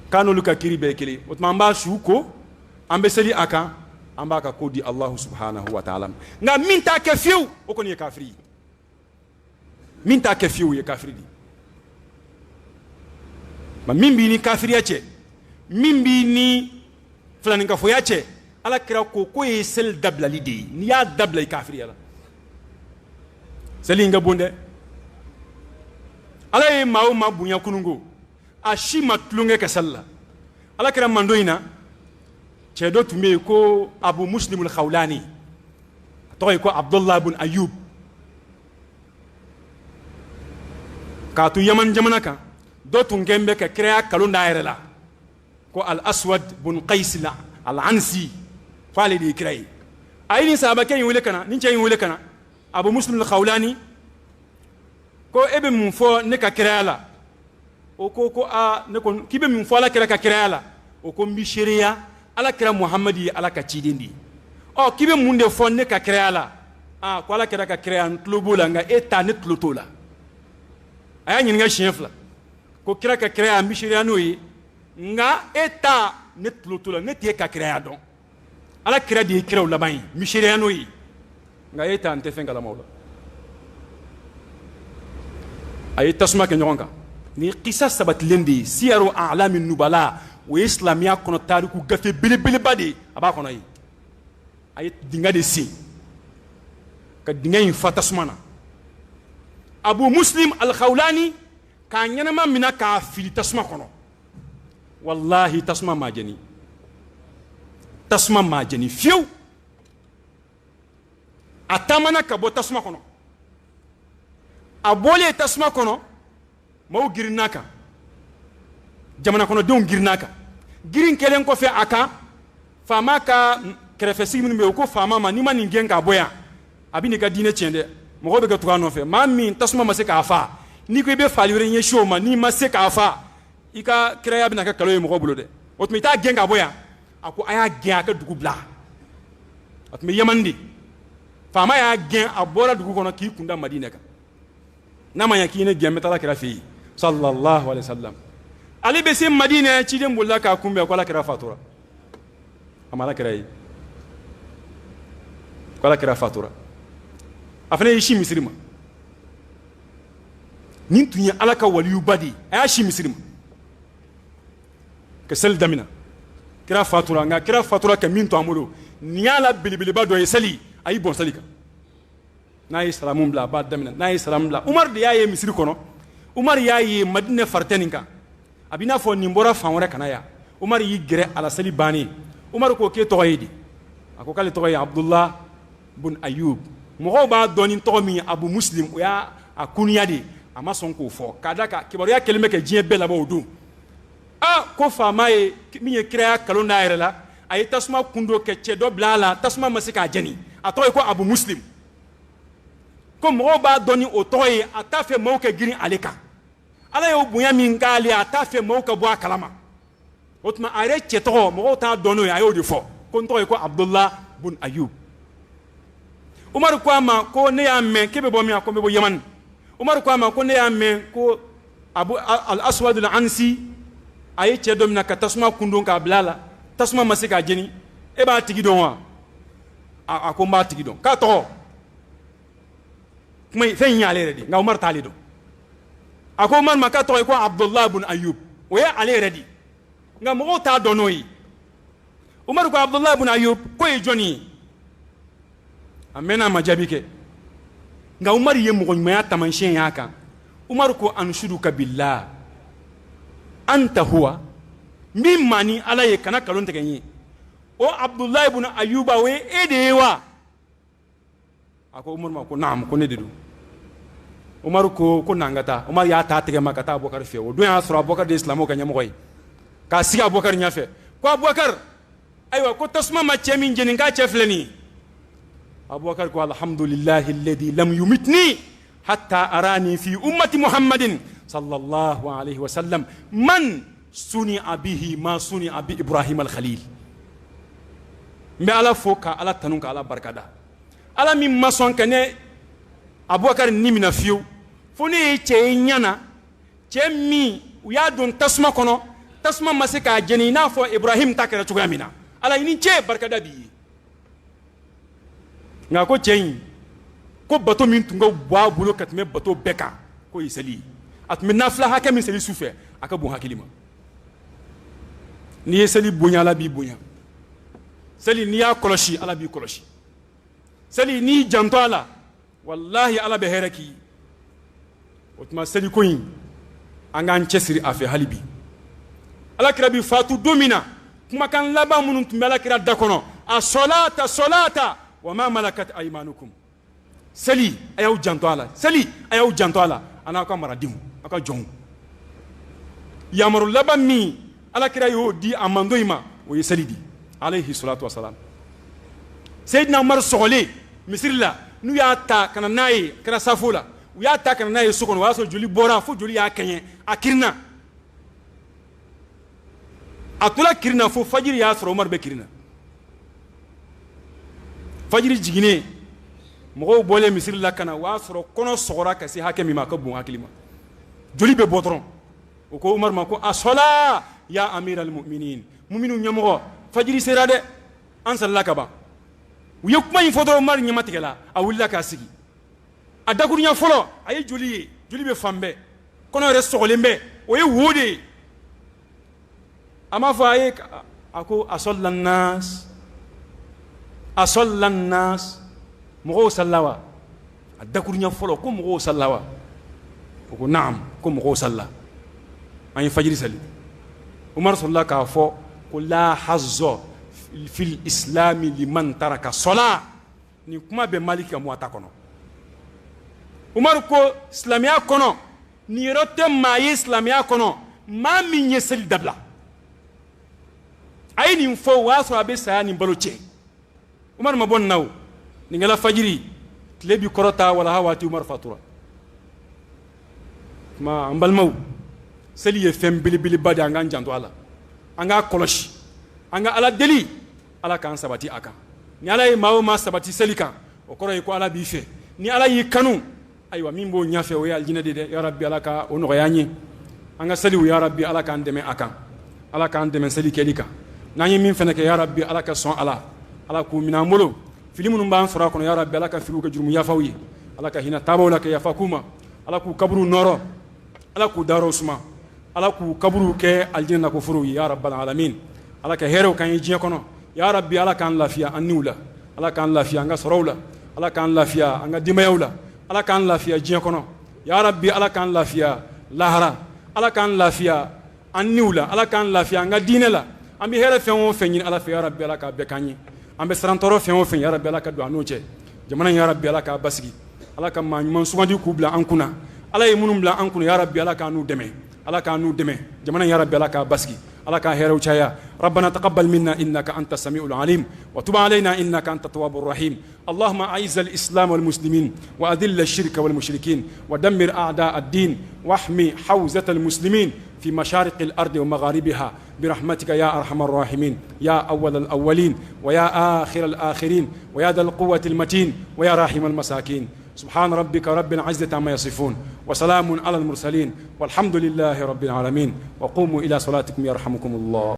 k'a n'olu ka kiiri bɛɛ ye kelen o tuma an b'a su ko an bɛ seli a kan an b'a ka ko di Alahu subhanahu wa ta'ala nka min t'a kɛ fiyewu o kɔni ye kafiri ye min t'a kɛ fiyewu ye kafiri de nka min b'i ni kafiriya cɛ min b'i ni filaninkafoya cɛ ala kira ko k'o ye seli dabilali de ye n'i y'a dabila i kafiriya la seli in ka bon dɛ ala ye maa o maa bonya kununko a si ma tulonkɛ kɛ seli la ala kira mando in na cɛ dɔ tun bɛ yen ko Abu Muslimul Khawlani a tɔgɔ ye ko Abdullah ibn Ayub k'a to Yaman jamana kan dɔ tun kɛn bɛ ka kiraya kalon d'a yɛrɛ la ko Al-Aswad ibn Qais Al-Ansi f'ale de ye kira ye a ye nin sahabakɛ in wele ka na nin cɛ in wele ka na Abu Muslim al-Khawlani ko ebe mun fo ne ka kira la o ko a ne ko kibe mun fo ala kira ka kira la o ko mbi sharia ala kira Muhammadi ala ka cidindi o kibe mun de fo ne ka kira la ko ala kira ka kira an tlobo la nga eta ne tloto la aya nyinga shenfla ko kira ka kira mbi sharia no yi nga eta ne tloto la ne tie ka kira don ala kira di kira la bayin mbi sharia no yi nga eta ante fenga la mawla ay tasma ke ñonga ni qisas sabat lendi siyaru a'lam an-nubala wa islamiyya kono tariku gafe bele bade aba kono yi ay dinga de si ka dinga yin fatasmana Abu Muslim al-Khawlani ka ñanama mina ka fili tasma kono wallahi tasma majani fiu atamana ka bo tasma kono abole tasma kono maw girinaka jamana kono don girinaka girin kelen ko fe aka fama ka krefe simin me ko fama ma ni mani ngenga boya abini ka dine tiende mo be ka tuano fe mami tasma ma se ka fa ni ko be falire nye shoma ni ma se ka fa ika kreya bina ka kalo mo bulo de otmi ta genga boya ako aya gen ka dugu bla atmi yamandi fama ya gen abora dugu kono ki kunda madina ka nama yakine gen metala kira fi sallallahu alaihi wasallam ali be se madina ci dem bulla ka kumbe ko la kira fatura amala kira yi ko la kira fatura afane yi misrima nin tunya alaka waliyu badi aya shi misrima ke sel damina kira fatura nga kira fatura ke min to amulo niala bilibili ba do yesali ayi bon salika nayi salamum bla ba damina nayi salam bla Umar de yaye misri kono Umar yaye Madina farteninka abina fo nimbora fanwore kanaya Umar yi gere ala sali bani Umar ko ke toyidi ako kale toyi Abdullah bun Ayub mo ba doni to mi Abu Muslim o ya akunya de ama son ko fo kadaka kibaru ya kelme ke jie bela ba odu ko fama ye mi ye kira kalo na yere la ay tasma kundo ke chedo blala tasma masika jani atoy ko Abu Muslim ko mo ba doni o toyi atafe mo ke girin aleka ala yo bunya min gali atafe mo ka bo kalama otma are cheto mo ta dono ya yo defo ko toyi ko Abdullah bun Ayub Umar ko ama ko ne ya men kebe bo mi ko be bo Yaman Umar ko ama ko ne ya men ko Abu al-Aswad al-Ansi ay chedo mina ka tasma kundo ka blala tasma masika jeni e ba tigi don wa ko ma tigi don ka to kuma fen yale redi nga Umar talido ako Umar maka to ko Abdullah ibn Ayub o ya ale redi nga mo ta donoyi Umar ko Abdullah ibn Ayub ko e joni amena majabike nga Umar ye mo ma tamanshen yaka Umar ko anshuduka billah anta huwa mimani ala ye kana kalon tegenyi o Abdullah ibn Ayuba we edewa ako Umar ma ko naam ko ne dedu Umar ko nangata Umar ya ta tege makata Abubakar fe o do ya sura Abubakar de islamo ka nyamo koy ka siga Abubakar nyafe ko Abubakar aywa ko tasma ma chemin jenin ka chefleni Abubakar ko alhamdulillahi alladhi lam yumitni hatta arani fi ummati Muhammadin sallallahu alaihi wasallam man suni abihi ma suni abi Ibrahim al-Khalil me ala foka ala tanunka ala barkada ala min mason kane Abubakar ni mina fiu foni che nyana che mi uya don tasma kono tasma masika jeni na fo Ibrahim takara tugamina ala ni che barkada bi nga ko chein ko bato min tunga wa bulo katme bato beka ko isali atme nafla haka min sali sufe aka bon hakilima ni sali bonya la bi bonya sali ni ya koloshi ala bi koloshi sali ni janto ala wallahi ala be heraki otma sali koyin angan chesiri afi halibi ala kira bi fatu domina kuma kan laba munun tumela kira dakono as-salata wa ma malakat aymanukum sali ayaw janto ala ana ka maradim aka jon yamaru laba mi ala kira yo di amandoima o ye sali di alayhi salatu wassalam sayyidina Umar sogole misrila n'u y'a ta kana n'a ye kɛra safo la u y'a ta kana n'a ye so kɔnɔ o y'a sɔrɔ joli bɔra fo joli y'a kɛɲɛ a kirinna a tola kirinna fo fajiri y'a sɔrɔ Umaru bɛ kirinna fajiri jiginnen mɔgɔw bɔlen misiri la kana o y'a sɔrɔ kɔnɔ sɔgɔra ka se hakɛ min ma a ka bon hakili ma joli bɛ bɔ dɔrɔn o ko Umaru ma ko as-salaa ya amiral mu'minin mu'minu ɲɛmɔgɔ fajiri sera dɛ an salila ka ban u ye kuma in fɔ dɔrɔn Umaru ɲɛma tigɛla a wulila k'a sigi a dakuruɲa fɔlɔ a ye joli ye joli bɛ fan bɛɛ kɔnɔ yɛrɛ sɔgɔlen bɛ o ye wo de ye a m'a fɔ a ye a ko asɔlila nas mɔgɔw salila wa a dakuruɲa fɔlɔ ko mɔgɔw salila wa o ko naam ko mɔgɔw salila an ye fajiri sali Umaru sɔrɔla k'a fɔ ko la hazɔ fil islami liman taraka sɔla nin kuma bɛ Maliki ka muwata kɔnɔ Umaru ko silamɛya kɔnɔ nin yɔrɔ tɛ maa ye silamɛya kɔnɔ maa min ye seli dabila a ye nin fɔ o y'a sɔrɔ a bɛ saya ni balo cɛ Umaru ma bɔ nin na o nin kɛla fajiri tile bi kɔrɔta walaha waati Umaru fatura tuma an balimaw seli ye fɛn belebeleba de an k'an janto a la an k'a kɔlɔsi an ka Ala deli Ala k'an sabati a kan ni Ala ye maa o maa sabati seli kan o kɔrɔ ye ko Ala b'i fɛ ni Ala y'i kanu ayiwa min b'o ɲɛfɛ o ye alijinɛ de dɛ ya Rabbi Ala ka o nɔgɔya an ye an ka seliw ya Rabbi Ala k'an dɛmɛ a kan Ala k'an dɛmɛ seli kɛli kan n'an ye min fɛnɛ kɛ ya Rabbi Ala ka sɔn a la Ala k'u minɛ an bolo fili minnu b'an sɔrɔ a kɔnɔ ya Rabbi Ala ka filiw kɛ jurumu yafaw ye Ala ka hinɛ taabaw la kɛ yafa k'u ma Ala k'u kaburuw nɔrɔ Ala k'u dayɔrɔw suma Ala k'u kaburuw kɛ alijinɛ nakoforow ye ya Rabbal alamin Ala ka hɛrɛw k'an ye diɲɛ kɔnɔ ya Rabbi Ala k'an lafiya an niw la Ala k'an lafiya an ka sɔrɔw la Ala k'an lafiya an ka denbayaw la Ala k'an lafiya diɲɛ kɔnɔ ya Rabbi Ala k'an lafiya lahara Ala k'an lafiya an niw la Ala k'an lafiya an ka diinɛ la an bɛ hɛrɛ fɛn o fɛn ɲini Ala fɛ ya Rabbi Ala k'a bɛɛ k'an ye an bɛ sarantɔrɔ fɛn o fɛn ya Rabbi Ala ka don an n'o cɛ jamana in ya Rabbi Ala k'a basigi Ala ka maa ɲuman sugandi k'u bila an kunna Ala ye minnu bila an kunna ya Rabbi Ala k'an n'u dɛmɛ Ala k'an n'u dɛmɛ jamana in ya Rabbi Ala k'a basigi Ala k'a hɛrɛw caya ربنا تقبل منا إنك أنت السميع العليم وتب علينا إنك أنت التواب الرحيم اللهم أعز الإسلام والمسلمين وأذل الشرك والمشركين ودمر أعداء الدين واحمي حوزة المسلمين في مشارق الأرض ومغاربها برحمتك يا أرحم الراحمين يا أول الأولين ويا آخر الآخرين ويا ذا القوة المتين ويا راحم المساكين سبحان ربك رب العزة عما يصفون وسلام على المرسلين والحمد لله رب العالمين وقوموا إلى صلاتكم يرحمكم الله